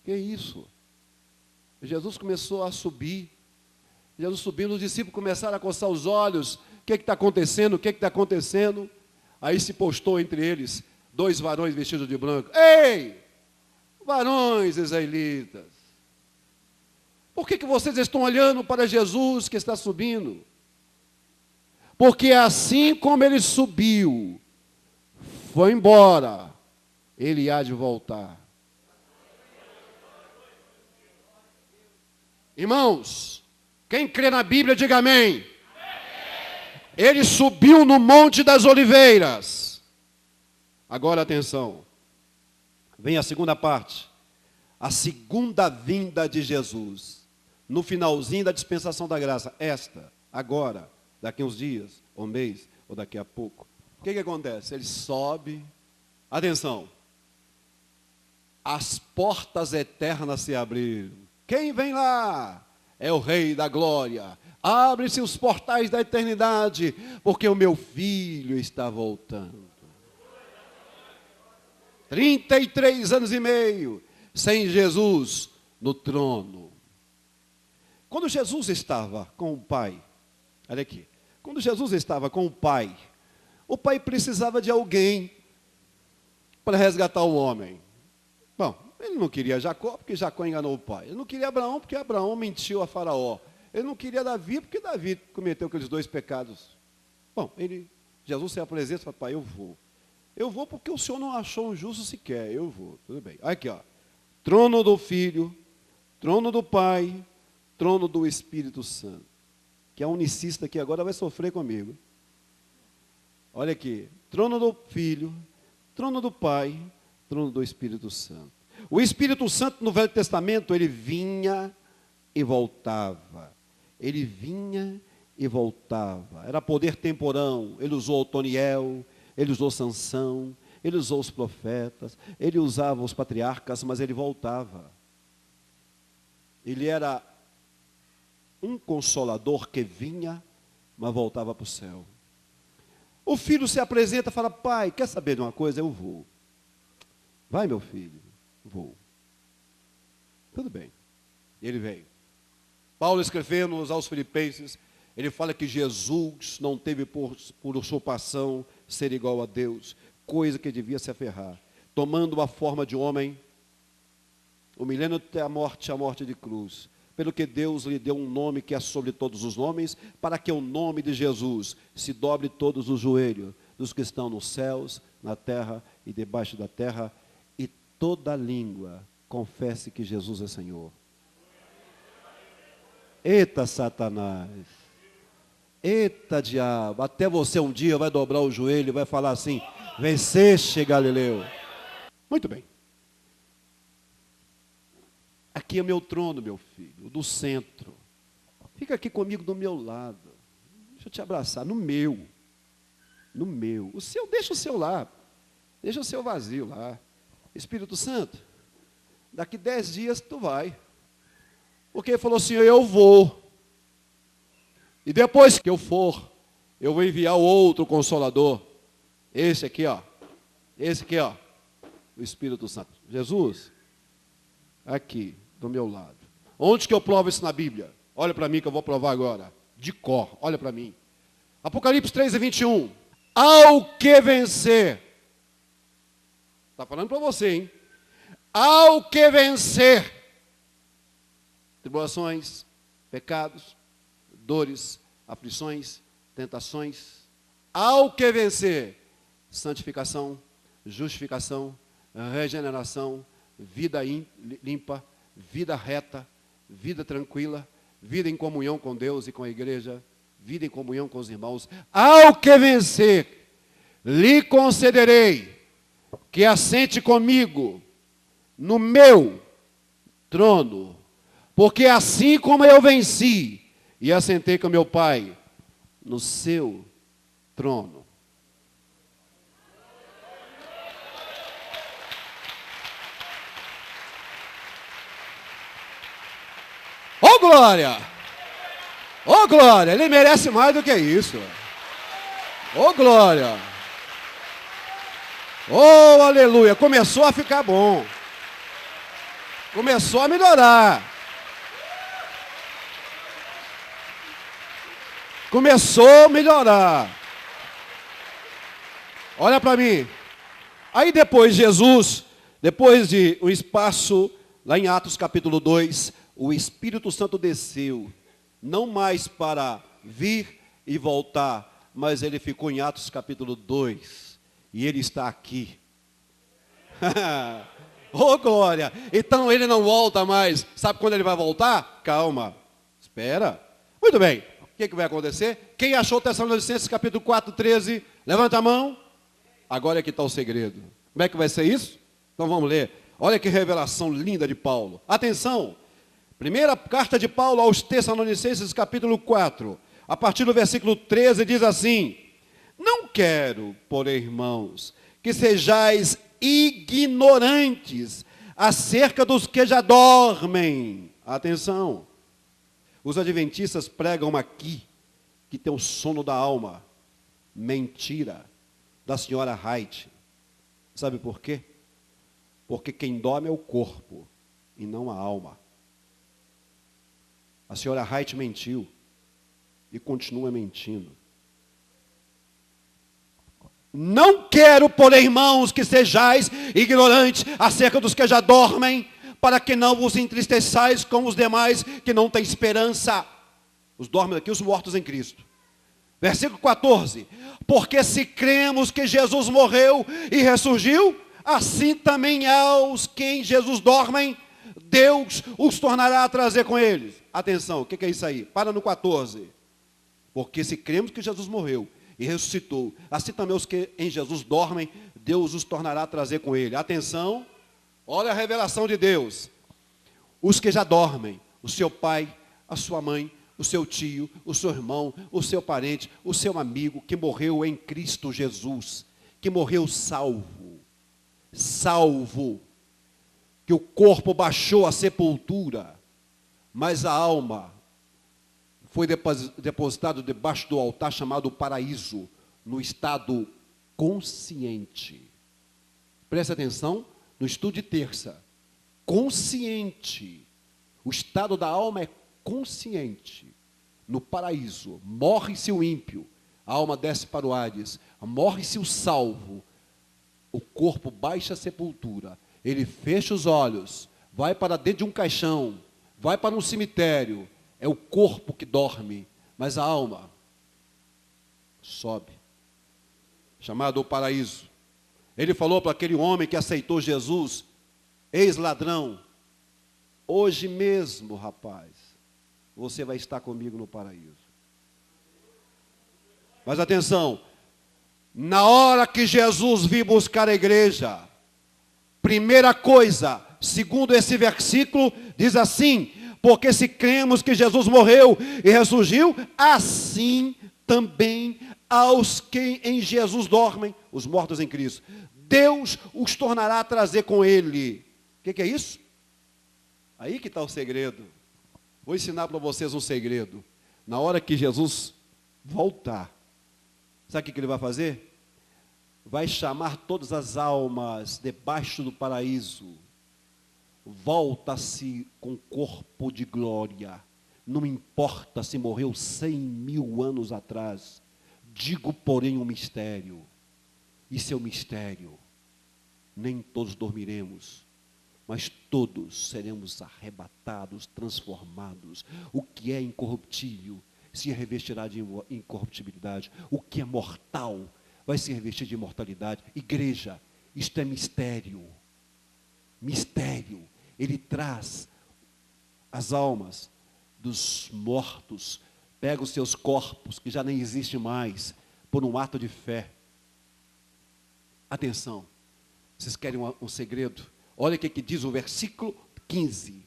Que isso? Jesus começou a subir. Jesus subindo, os discípulos começaram a coçar os olhos. O que está acontecendo? O que está acontecendo? Aí se postou entre eles 2 varões vestidos de branco. Ei! Varões israelitas! Por que vocês estão olhando para Jesus que está subindo? Porque assim como ele subiu, foi embora, ele há de voltar. Irmãos, quem crê na Bíblia, diga amém. Ele subiu no Monte das Oliveiras. Agora atenção. Vem a segunda parte. A segunda vinda de Jesus. No finalzinho da dispensação da graça. Esta, agora, daqui a uns dias, ou um mês, ou daqui a pouco. O que acontece? Ele sobe. Atenção. As portas eternas se abriram. Quem vem lá? É o Rei da Glória. Abre-se os portais da eternidade, porque o meu filho está voltando. 33 anos e meio sem Jesus no trono. Quando Jesus estava com o Pai, olha aqui, quando Jesus estava com o Pai precisava de alguém para resgatar o homem. Bom, ele não queria Jacó, porque Jacó enganou o pai. Ele não queria Abraão, porque Abraão mentiu a Faraó. Ele não queria Davi, porque Davi cometeu aqueles 2 pecados. Bom, Jesus se apresenta e fala, pai, eu vou. Eu vou porque o Senhor não achou um justo sequer. Eu vou, tudo bem. Aqui, ó. Trono do Filho, trono do Pai, trono do Espírito Santo. Que a unicista aqui agora vai sofrer comigo. Olha aqui. trono do Filho, trono do Pai, trono do Espírito Santo. O Espírito Santo no Velho Testamento, ele vinha e voltava. Ele vinha e voltava. Era poder temporão. Ele usou Otoniel, ele usou Sansão, ele usou os profetas, ele usava os patriarcas, mas ele voltava. Ele era um consolador que vinha, mas voltava para o céu. O filho se apresenta e fala: pai, quer saber de uma coisa? Eu vou. Vai, meu filho, vou. Tudo bem. Ele veio. Paulo, escrevendo aos Filipenses, ele fala que Jesus não teve por usurpação ser igual a Deus, coisa que devia se aferrar. Tomando a forma de homem, humilhando até a morte de cruz. Pelo que Deus lhe deu um nome que é sobre todos os nomes, para que o nome de Jesus se dobre todos os joelhos dos que estão nos céus, na terra e debaixo da terra, e toda língua confesse que Jesus é Senhor. Eita, Satanás! Eita, diabo! Até você um dia vai dobrar o joelho e vai falar assim: venceste, Galileu. Muito bem. Aqui é meu trono, meu filho, do centro. Fica aqui comigo do meu lado. Deixa eu te abraçar, no meu. No meu. O seu, deixa o seu lá. Deixa o seu vazio lá. Espírito Santo, daqui 10 dias tu vai. Porque ele falou assim: eu vou. E depois que eu for, eu vou enviar o outro Consolador. Esse aqui, ó. Esse aqui, ó. O Espírito Santo. Jesus, aqui, do meu lado. Onde que eu provo isso na Bíblia? Olha para mim que eu vou provar agora. De cor, olha para mim. Apocalipse 3:21. Ao que vencer. Está falando para você, hein? Ao que vencer. Tribulações, pecados, dores, aflições, tentações. Ao que vencer. Santificação, justificação, regeneração, vida limpa, vida reta, vida tranquila, vida em comunhão com Deus e com a igreja, vida em comunhão com os irmãos. Ao que vencer, lhe concederei que assente comigo no meu trono, porque assim como eu venci e assentei com meu Pai no seu trono. Ô glória! Ô glória! Ele merece mais do que isso. Ô glória! Ô aleluia! Começou a ficar bom. Começou a melhorar. Começou a melhorar. Olha para mim. Aí depois Jesus, depois de um espaço, lá em Atos capítulo 2, o Espírito Santo desceu, não mais para vir e voltar, mas ele ficou em Atos capítulo 2, e ele está aqui. Oh glória! Então ele não volta mais. Sabe quando ele vai voltar? Calma, espera. Muito bem, o que vai acontecer? Quem achou Tessalonicenses capítulo 4, 13? Levanta a mão. Agora é que está o segredo. Como é que vai ser isso? Então vamos ler. Olha que revelação linda de Paulo. Atenção! Primeira carta de Paulo aos Tessalonicenses, capítulo 4, a partir do versículo 13, diz assim: não quero, porém, irmãos, que sejais ignorantes acerca dos que já dormem. Atenção, os adventistas pregam aqui que tem o sono da alma. Mentira, da senhora Wright. Sabe por quê? Porque quem dorme é o corpo e não a alma. A senhora Wright mentiu e continua mentindo. Não quero, porém, irmãos, que sejais ignorantes acerca dos que já dormem, para que não vos entristeçais como os demais que não têm esperança. Os dormem aqui, os mortos em Cristo. Versículo 14. Porque se cremos que Jesus morreu e ressurgiu, assim também aos que em Jesus dormem, Deus os tornará a trazer com eles. Atenção, o que é isso aí? Para no 14. Porque se cremos que Jesus morreu e ressuscitou. Assim também os que em Jesus dormem, Deus os tornará a trazer com ele. Atenção, olha a revelação de Deus. Os que já dormem, o seu pai, a sua mãe, o seu tio, o seu irmão, o seu parente, o seu amigo, que morreu em Cristo Jesus, que morreu salvo, que o corpo baixou à sepultura, mas a alma foi depositado debaixo do altar chamado paraíso, no estado consciente. Preste atenção no estudo de terça. Consciente. O estado da alma é consciente. No paraíso, morre-se o ímpio, a alma desce para o Hades, morre-se o salvo, o corpo baixa a sepultura, ele fecha os olhos, vai para dentro de um caixão, vai para um cemitério. É o corpo que dorme, mas a alma sobe, chamado o paraíso. Ele falou para aquele homem que aceitou Jesus: ex-ladrão, hoje mesmo, rapaz, você vai estar comigo no paraíso. Mas atenção, na hora que Jesus vir buscar a igreja, primeira coisa, segundo esse versículo, diz assim: porque se cremos que Jesus morreu e ressurgiu, assim também aos que em Jesus dormem, os mortos em Cristo, Deus os tornará a trazer com ele. O que é isso? Aí que está o segredo. Vou ensinar para vocês um segredo. Na hora que Jesus voltar, sabe o que ele vai fazer? Vai chamar todas as almas debaixo do paraíso. Volta-se com corpo de glória. Não importa se morreu 100.000 anos atrás. Digo, porém, um mistério. Isso é um mistério. Nem todos dormiremos, mas todos seremos arrebatados, transformados. O que é incorruptível se revestirá de incorruptibilidade. O que é mortal vai se revestir de imortalidade. Igreja, isto é mistério. Mistério. Ele traz as almas dos mortos, pega os seus corpos, que já nem existem mais, por um ato de fé. Atenção, vocês querem um segredo? Olha o que diz o versículo 15.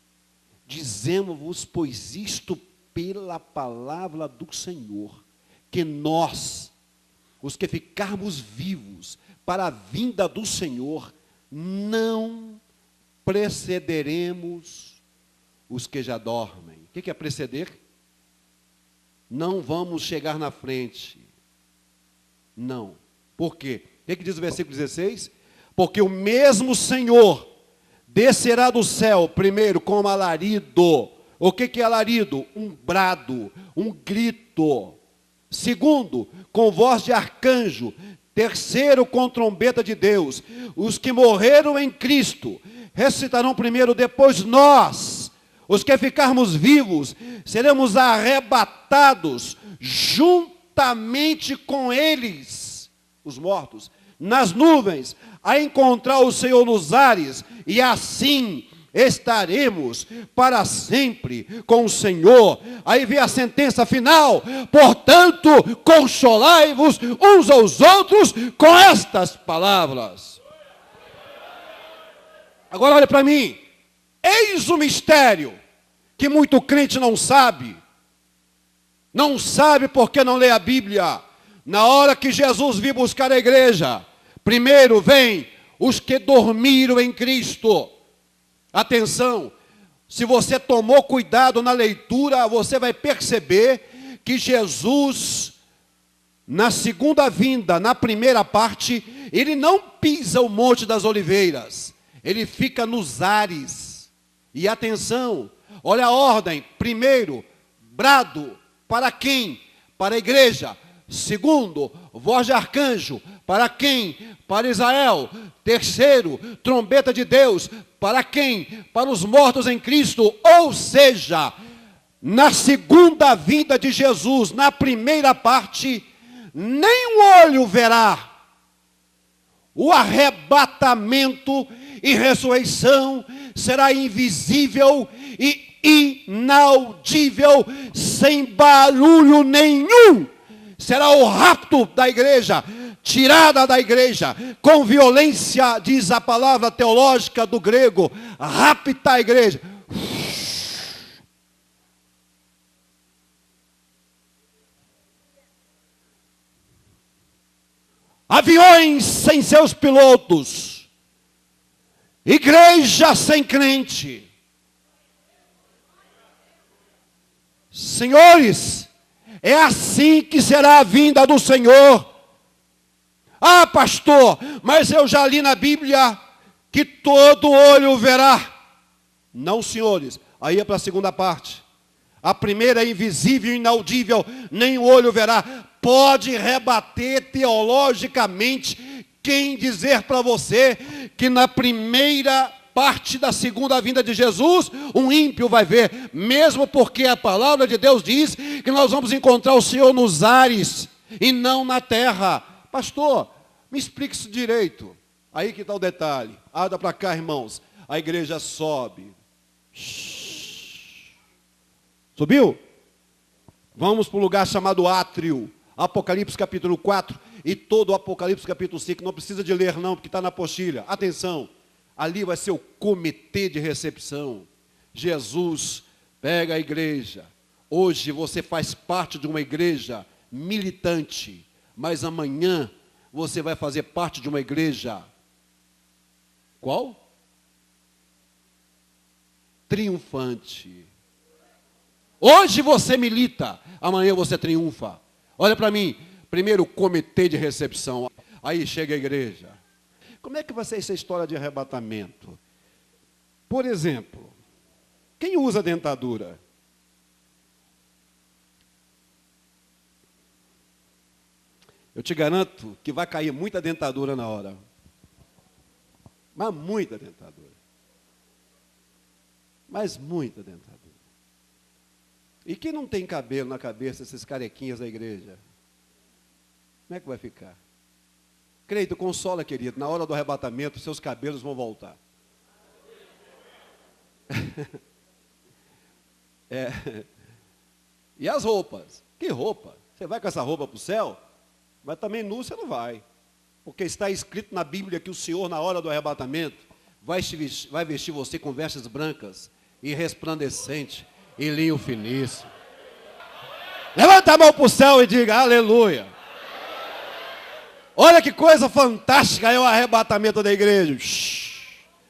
Dizemos-vos, pois isto pela palavra do Senhor, que nós, os que ficarmos vivos para a vinda do Senhor, não precederemos os que já dormem. O que é preceder? Não vamos chegar na frente. Não. Por quê? O que diz o versículo 16? Porque o mesmo Senhor descerá do céu, primeiro, com alarido. O que é alarido? Um brado, um grito. Segundo, com voz de arcanjo. Terceiro, com trombeta de Deus. Os que morreram em Cristo ressuscitarão primeiro, depois nós, os que ficarmos vivos, seremos arrebatados juntamente com eles, os mortos, nas nuvens, a encontrar o Senhor nos ares, e assim estaremos para sempre com o Senhor. Aí vem a sentença final: portanto, consolai-vos uns aos outros com estas palavras. Agora olha para mim, eis o mistério que muito crente não sabe porque não lê a Bíblia. Na hora que Jesus vir buscar a igreja, primeiro vem os que dormiram em Cristo. Atenção, se você tomou cuidado na leitura, você vai perceber que Jesus, na segunda vinda, na primeira parte, ele não pisa o Monte das Oliveiras, ele fica nos ares. E atenção, olha a ordem: primeiro, brado, para quem? Para a igreja. Segundo, voz de arcanjo, para quem? Para Israel. Terceiro, trombeta de Deus, para quem? Para os mortos em Cristo. Ou seja, na segunda vinda de Jesus, na primeira parte, nem um olho verá. O arrebatamento e ressurreição será invisível e inaudível, sem barulho nenhum, será o rapto da igreja, tirada da igreja, com violência, diz a palavra teológica do grego, rapta a igreja. Aviões sem seus pilotos, igreja sem crente. Senhores, é assim que será a vinda do Senhor. Ah, pastor, mas eu já li na Bíblia que todo olho verá. Não, senhores, aí é para a segunda parte. A primeira é invisível e inaudível, nem o olho verá. Pode rebater teologicamente quem dizer para você que na primeira parte da segunda vinda de Jesus, um ímpio vai ver, mesmo porque a palavra de Deus diz que nós vamos encontrar o Senhor nos ares e não na terra. Pastor, me explique isso direito. Aí que está o detalhe. Abra para cá, irmãos. A igreja sobe. Subiu? Vamos para um lugar chamado átrio. Apocalipse capítulo 4 e todo o Apocalipse capítulo 5. Não precisa de ler não, porque está na apostila. Atenção, ali vai ser o comitê de recepção. Jesus pega a igreja. Hoje você faz parte de uma igreja militante, mas amanhã você vai fazer parte de uma igreja. Qual? Triunfante. Hoje você milita, amanhã você triunfa. Olha para mim, primeiro o comitê de recepção, aí chega a igreja. Como é que vai ser essa história de arrebatamento? Por exemplo, quem usa dentadura? Eu te garanto que vai cair muita dentadura na hora. Mas muita dentadura. Mas muita dentadura. E quem não tem cabelo na cabeça, esses carequinhas da igreja? Como é que vai ficar? Creito, consola, querido, na hora do arrebatamento, seus cabelos vão voltar. E as roupas? Que roupa? Você vai com essa roupa para o céu? Mas também nu você não vai. Porque está escrito na Bíblia que o Senhor, na hora do arrebatamento, vai vestir você com vestes brancas e resplandecente e linho finíssimo. Levanta a mão para o céu e diga aleluia. Olha que coisa fantástica é o arrebatamento da igreja.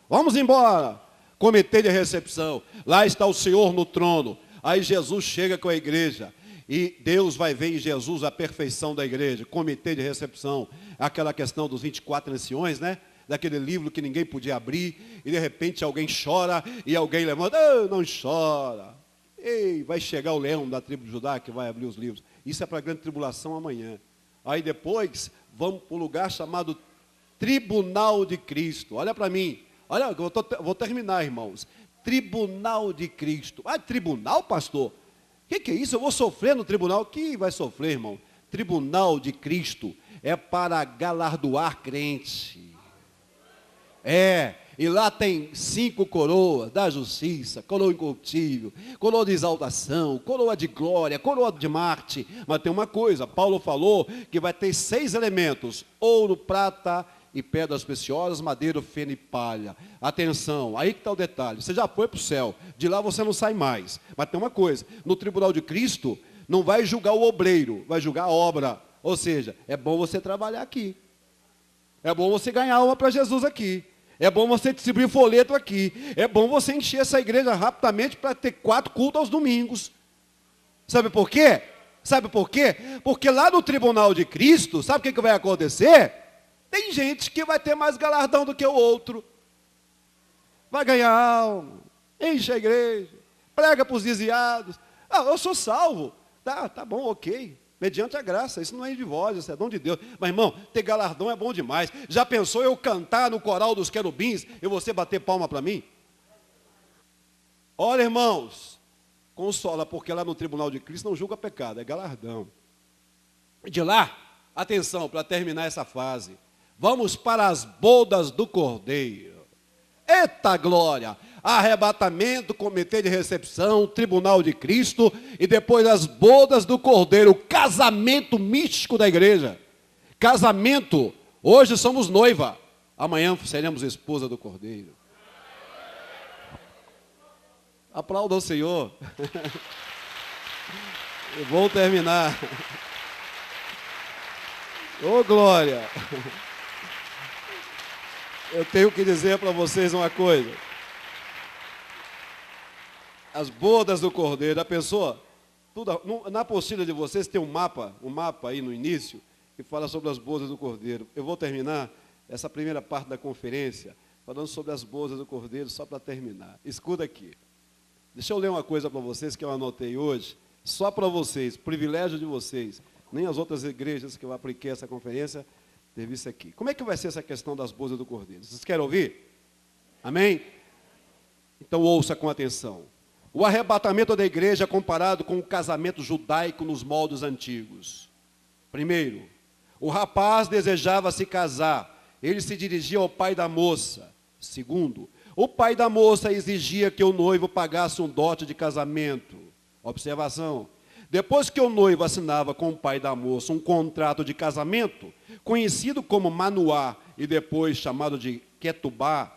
Vamos embora. Comitê de recepção. Lá está o Senhor no trono. Aí Jesus chega com a igreja. E Deus vai ver em Jesus a perfeição da igreja. Comitê de recepção. Aquela questão dos 24 anciões, né? Daquele livro que ninguém podia abrir. E de repente alguém chora e alguém levanta. Oh, não chora. Ei, vai chegar o leão da tribo de Judá que vai abrir os livros. Isso é para a grande tribulação amanhã. Aí depois, vamos para um lugar chamado Tribunal de Cristo. Olha para mim. Olha, eu vou terminar, irmãos. Tribunal de Cristo. Ah, tribunal, pastor? O que é isso? Eu vou sofrer no tribunal? Que vai sofrer, irmão? Tribunal de Cristo é para galardoar crente. E lá tem 5 coroas da justiça, coroa incorruptível, coroa de exaltação, coroa de glória, coroa de Marte. Mas tem uma coisa, Paulo falou que vai ter 6 elementos: ouro, prata e pedras preciosas, madeira, feno e palha. Atenção, aí que está o detalhe. Você já foi para o céu, de lá você não sai mais. Mas tem uma coisa, no tribunal de Cristo, não vai julgar o obreiro, vai julgar a obra. Ou seja, é bom você trabalhar aqui. É bom você ganhar alma para Jesus aqui. É bom você distribuir folheto aqui. É bom você encher essa igreja rapidamente para ter 4 cultos aos domingos. Sabe por quê? Sabe por quê? Porque lá no tribunal de Cristo, sabe o que vai acontecer? Tem gente que vai ter mais galardão do que o outro. Vai ganhar alma, enche a igreja, prega para os desviados. Ah, eu sou salvo. Tá bom, ok. Mediante a graça, isso não é de vós, isso é dom de Deus. Mas, irmão, ter galardão é bom demais. Já pensou eu cantar no coral dos querubins e você bater palma para mim? Olha, irmãos, consola, porque lá no tribunal de Cristo não julga pecado, é galardão. De lá, atenção, para terminar essa fase, vamos para as bodas do Cordeiro. Eita glória! arrebatamento, comitê de recepção, tribunal de Cristo e depois as bodas do Cordeiro, o casamento místico da igreja. Casamento, hoje somos noiva, amanhã seremos esposa do Cordeiro. Aplauda o Senhor. Eu vou terminar. Ô, glória! Eu tenho que dizer para vocês uma coisa. As bodas do Cordeiro, a pessoa, na apostila de vocês tem um mapa aí no início, que fala sobre as bodas do Cordeiro. Eu vou terminar essa primeira parte da conferência, falando sobre as bodas do Cordeiro, só para terminar. Escuta aqui. Deixa eu ler uma coisa para vocês que eu anotei hoje, só para vocês, privilégio de vocês. Nem as outras igrejas que eu apliquei essa conferência teve isso aqui. Como é que vai ser essa questão das bodas do Cordeiro? Vocês querem ouvir? Amém? Então ouça com atenção. O arrebatamento da igreja é comparado com o casamento judaico nos moldes antigos. Primeiro, o rapaz desejava se casar. Ele se dirigia ao pai da moça. Segundo, o pai da moça exigia que o noivo pagasse um dote de casamento. Observação. Depois que o noivo assinava com o pai da moça um contrato de casamento, conhecido como manuá e depois chamado de ketubá,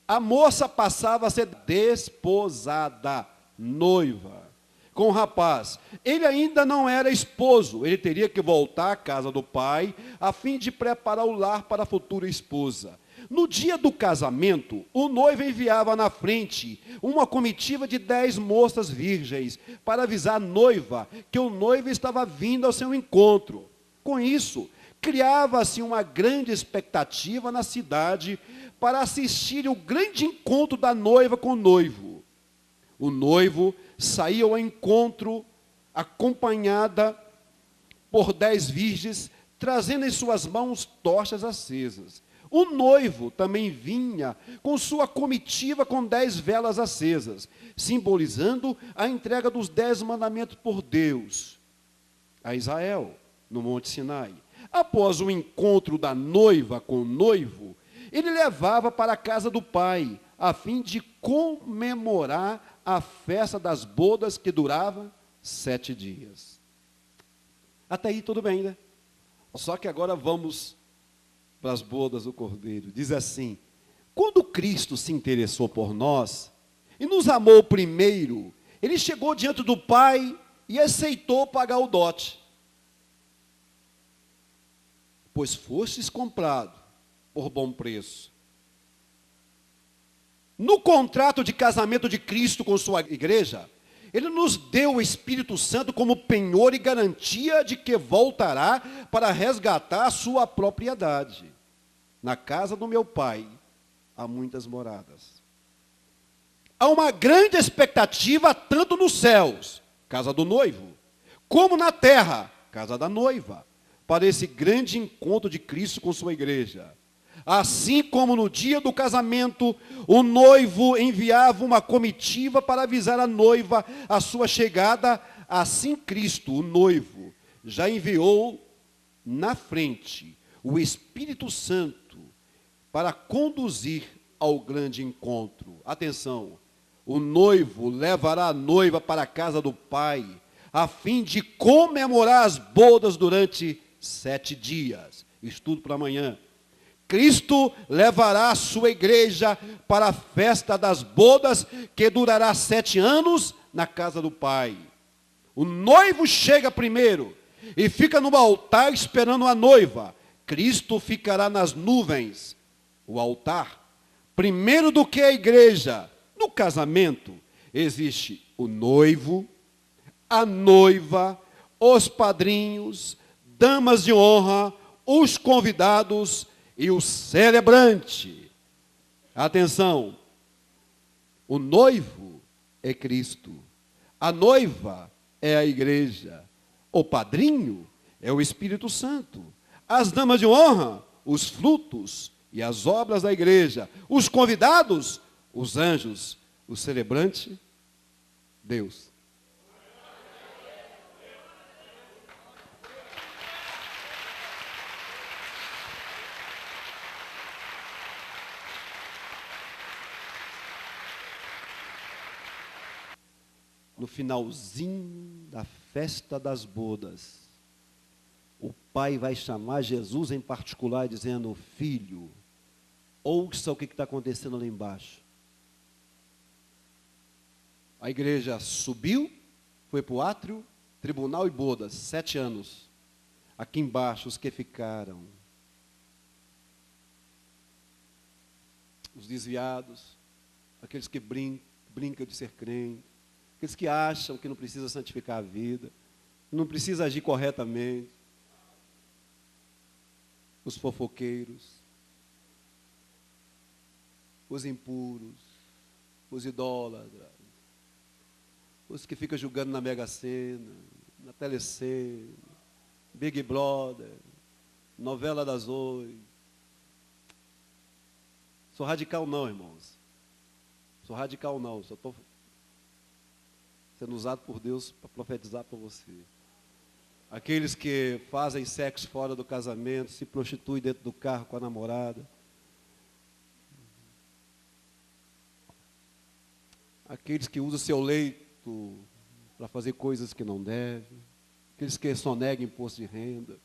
a moça passava a ser desposada, noiva, com o rapaz. Ele ainda não era esposo, ele teria que voltar à casa do pai, a fim de preparar o lar para a futura esposa. No dia do casamento, o noivo enviava na frente uma comitiva de 10 moças virgens para avisar a noiva que o noivo estava vindo ao seu encontro. Com isso, criava-se uma grande expectativa na cidade para assistir o grande encontro da noiva com o noivo. O noivo saía ao encontro acompanhada por 10 virgens, trazendo em suas mãos tochas acesas. O noivo também vinha com sua comitiva com 10 velas acesas, simbolizando a entrega dos 10 mandamentos por Deus a Israel, no Monte Sinai. Após o encontro da noiva com o noivo, ele levava para a casa do pai, a fim de comemorar a festa das bodas que durava 7 dias. Até aí tudo bem, né? Só que agora vamos para as bodas do Cordeiro. Diz assim: quando Cristo se interessou por nós e nos amou primeiro, ele chegou diante do Pai e aceitou pagar o dote. Pois fostes comprado por bom preço. No contrato de casamento de Cristo com sua igreja, ele nos deu o Espírito Santo como penhor e garantia de que voltará para resgatar a sua propriedade. Na casa do meu pai há muitas moradas. Há uma grande expectativa tanto nos céus, casa do noivo, como na terra, casa da noiva, para esse grande encontro de Cristo com sua igreja. Assim como no dia do casamento, o noivo enviava uma comitiva para avisar a noiva a sua chegada, assim Cristo, o noivo, já enviou na frente o Espírito Santo para conduzir ao grande encontro. Atenção, o noivo levará a noiva para a casa do pai, a fim de comemorar as bodas durante 7 dias. Estudo para amanhã. Cristo levará a sua igreja para a festa das bodas, que durará 7 anos na casa do Pai. O noivo chega primeiro e fica no altar esperando a noiva. Cristo ficará nas nuvens, o altar, primeiro do que a igreja. No casamento, existe o noivo, a noiva, os padrinhos, damas de honra, os convidados e o celebrante. Atenção, o noivo é Cristo, a noiva é a igreja, o padrinho é o Espírito Santo, as damas de honra, os frutos e as obras da igreja, os convidados, os anjos, o celebrante, Deus. no finalzinho da festa das bodas, o pai vai chamar Jesus em particular, dizendo: filho, ouça o que está acontecendo lá embaixo. A igreja subiu, foi para o átrio, tribunal e bodas, 7 anos. Aqui embaixo, os que ficaram, os desviados, aqueles que brincam de ser crente, aqueles que acham que não precisa santificar a vida, não precisa agir corretamente, os fofoqueiros, os impuros, os idólatras, os que ficam julgando na Mega Sena, na Telecena, Big Brother, novela das 8. Sou radical não, irmãos. Sou radical não, só estou sendo usado por Deus para profetizar para você. Aqueles que fazem sexo fora do casamento, se prostituem dentro do carro com a namorada. Aqueles que usam seu leito para fazer coisas que não devem. Aqueles que sonegam imposto de renda.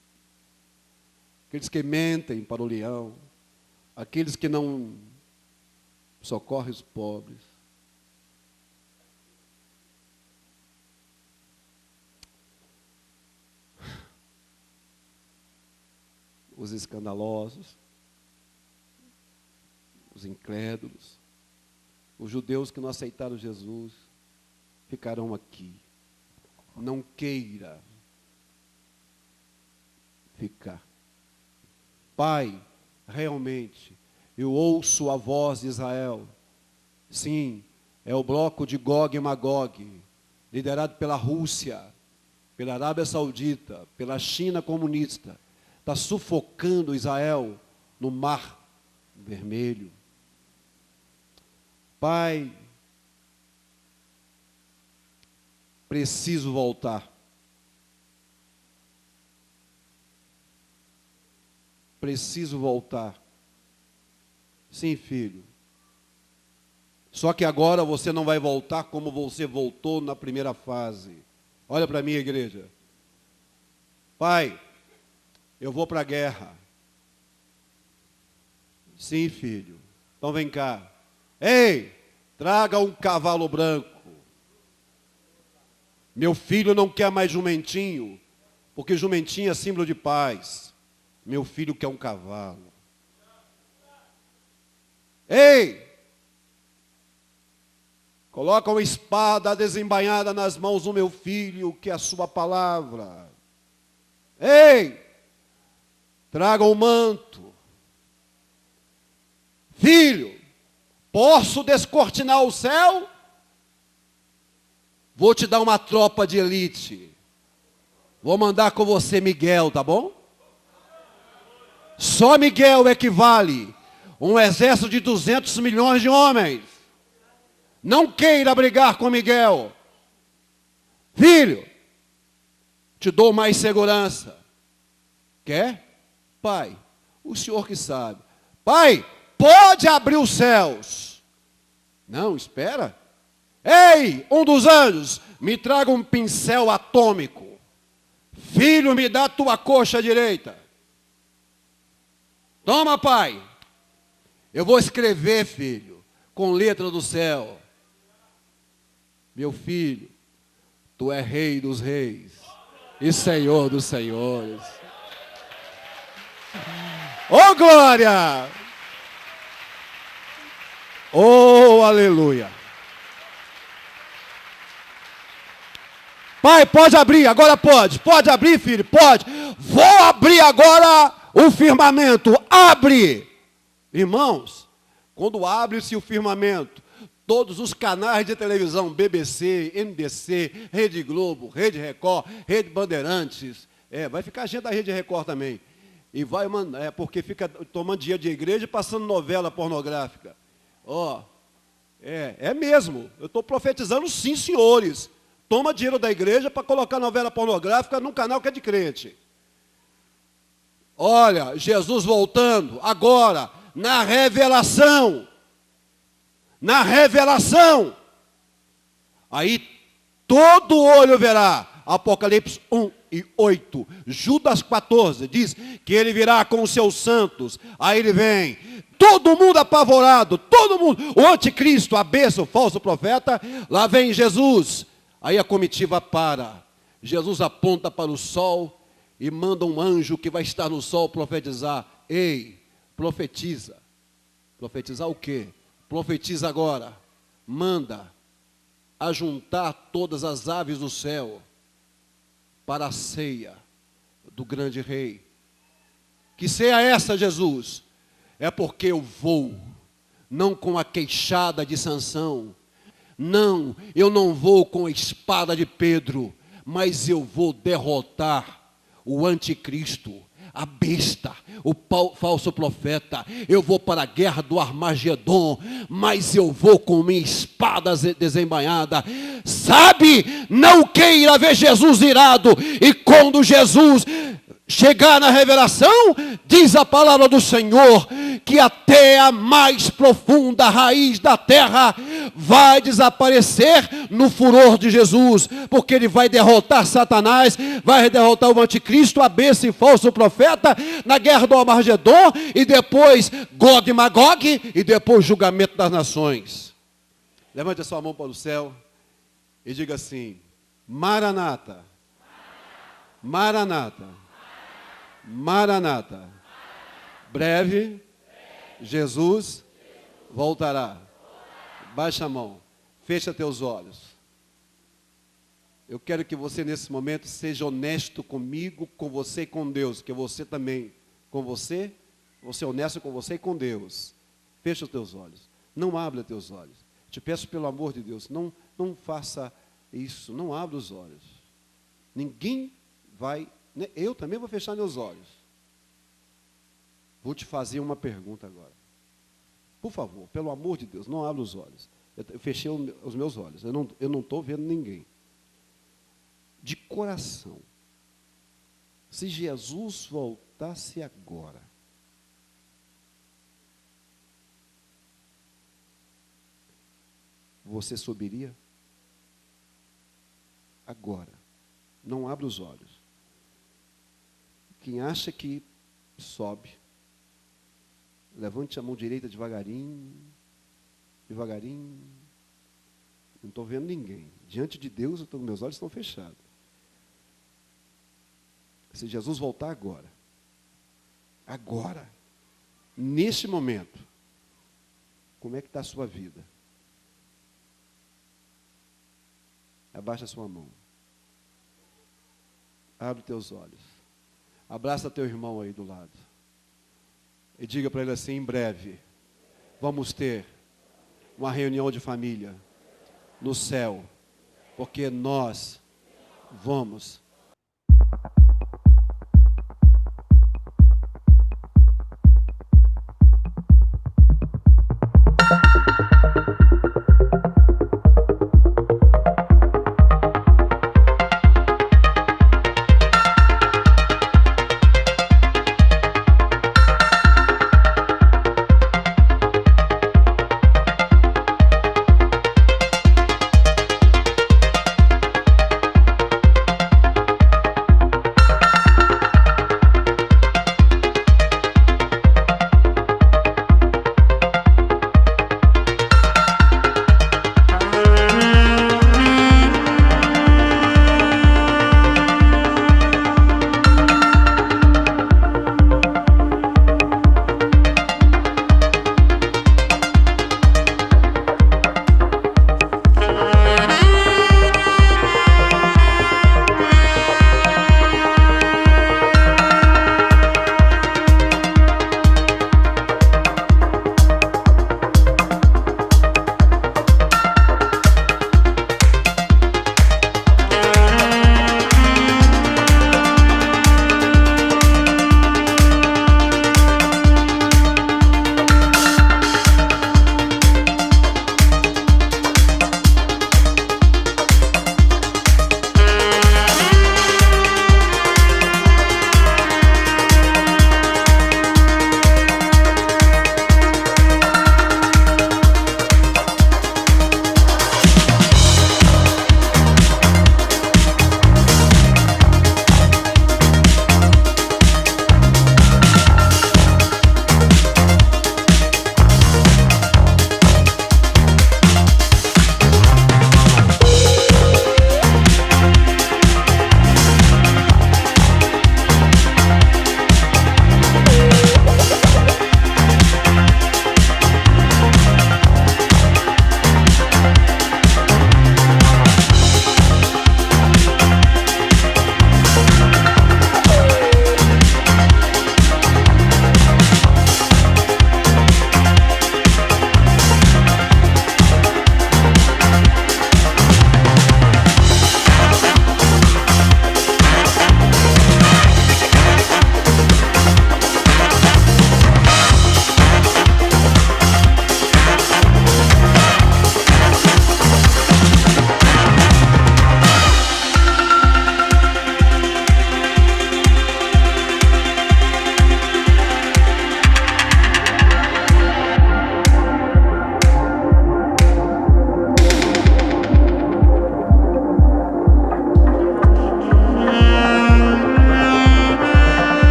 Aqueles que mentem para o leão. Aqueles que não socorrem os pobres. Os escandalosos, os incrédulos, os judeus que não aceitaram Jesus, ficarão aqui. Não queira ficar. Pai, realmente, eu ouço a voz de Israel. Sim, é o bloco de Gog e Magog, liderado pela Rússia, pela Arábia Saudita, pela China comunista. Está sufocando Israel no Mar Vermelho. Pai, preciso voltar. Preciso voltar. Sim, filho. Só que agora você não vai voltar como você voltou na primeira fase. Olha para mim, igreja. Pai, eu vou para a guerra. Sim, filho. Então vem cá. Ei, traga um cavalo branco. Meu filho não quer mais jumentinho, porque jumentinho é símbolo de paz. Meu filho quer um cavalo. Ei, coloca uma espada desembainhada nas mãos do meu filho, que é a sua palavra. Ei, traga um manto. Filho, posso descortinar o céu? Vou te dar uma tropa de elite. Vou mandar com você Miguel, tá bom? Só Miguel equivale um exército de 200 milhões de homens. Não queira brigar com Miguel. Filho, te dou mais segurança. Quer? Pai, o senhor que sabe. Pai, pode abrir os céus. Não, espera. Ei, um dos anjos, me traga um pincel atômico. Filho, me dá tua coxa direita. Toma, pai. Eu vou escrever, filho, com letra do céu. Meu filho, tu és rei dos reis e senhor dos senhores. Oh, glória! Oh, aleluia! Pai, pode abrir, agora pode. Pode abrir, filho, pode. Vou abrir agora o firmamento. Abre! Irmãos, quando abre-se o firmamento, todos os canais de televisão, BBC, NBC, Rede Globo, Rede Record, Rede Bandeirantes, vai ficar gente da Rede Record também. E vai mandar, porque fica tomando dinheiro de igreja e passando novela pornográfica. É mesmo, eu estou profetizando sim, senhores. Toma dinheiro da igreja para colocar novela pornográfica num canal que é de crente. Olha, Jesus voltando, agora, na revelação. Na revelação. Aí todo olho verá. Apocalipse 1:8. Judas 14 diz que ele virá com os seus santos. Aí ele vem, todo mundo apavorado, todo mundo, o anticristo, a besta, o falso profeta. Lá vem Jesus. Aí a comitiva para. Jesus aponta para o sol e manda um anjo que vai estar no sol profetizar. Ei, profetiza. Profetizar o quê? Profetiza agora. Manda ajuntar todas as aves do céu para a ceia do grande rei. Que ceia essa, Jesus? É porque eu vou, não com a queixada de Sansão, não, eu não vou com a espada de Pedro, mas eu vou derrotar o anticristo, a besta, o falso profeta. Eu vou para a guerra do Armagedon, mas eu vou com minha espada desembainhada. Sabe, não queira ver Jesus irado. E quando Jesus chegar na revelação, diz a palavra do Senhor, que até a mais profunda raiz da terra vai desaparecer no furor de Jesus, porque ele vai derrotar Satanás, vai derrotar o anticristo, a besta e falso profeta, na guerra do Armagedon, e depois Gog e Magog, e depois julgamento das nações. Levante a sua mão para o céu e diga assim: Maranata, Maranata, Maranata, breve Jesus voltará. Baixa a mão, fecha teus olhos. Eu quero que você nesse momento seja honesto comigo, com você e com Deus, que você também, com você é honesto com você e com Deus. Fecha os teus olhos, não abra teus olhos. Te peço pelo amor de Deus, não faça isso, não abra os olhos. Ninguém vai, eu também vou fechar meus olhos. Vou te fazer uma pergunta agora. Por favor, pelo amor de Deus, não abra os olhos. Eu fechei os meus olhos, eu não estou vendo ninguém. De coração, se Jesus voltasse agora, você subiria? Agora, não abra os olhos. Quem acha que sobe, levante a mão direita devagarinho, devagarinho. Não estou vendo ninguém. Diante de Deus, meus olhos estão fechados. Se Jesus voltar agora, neste momento, como é que está a sua vida? Abaixa a sua mão. Abre teus olhos. Abraça teu irmão aí do lado. E diga para ele assim: em breve, vamos ter uma reunião de família no céu, porque nós vamos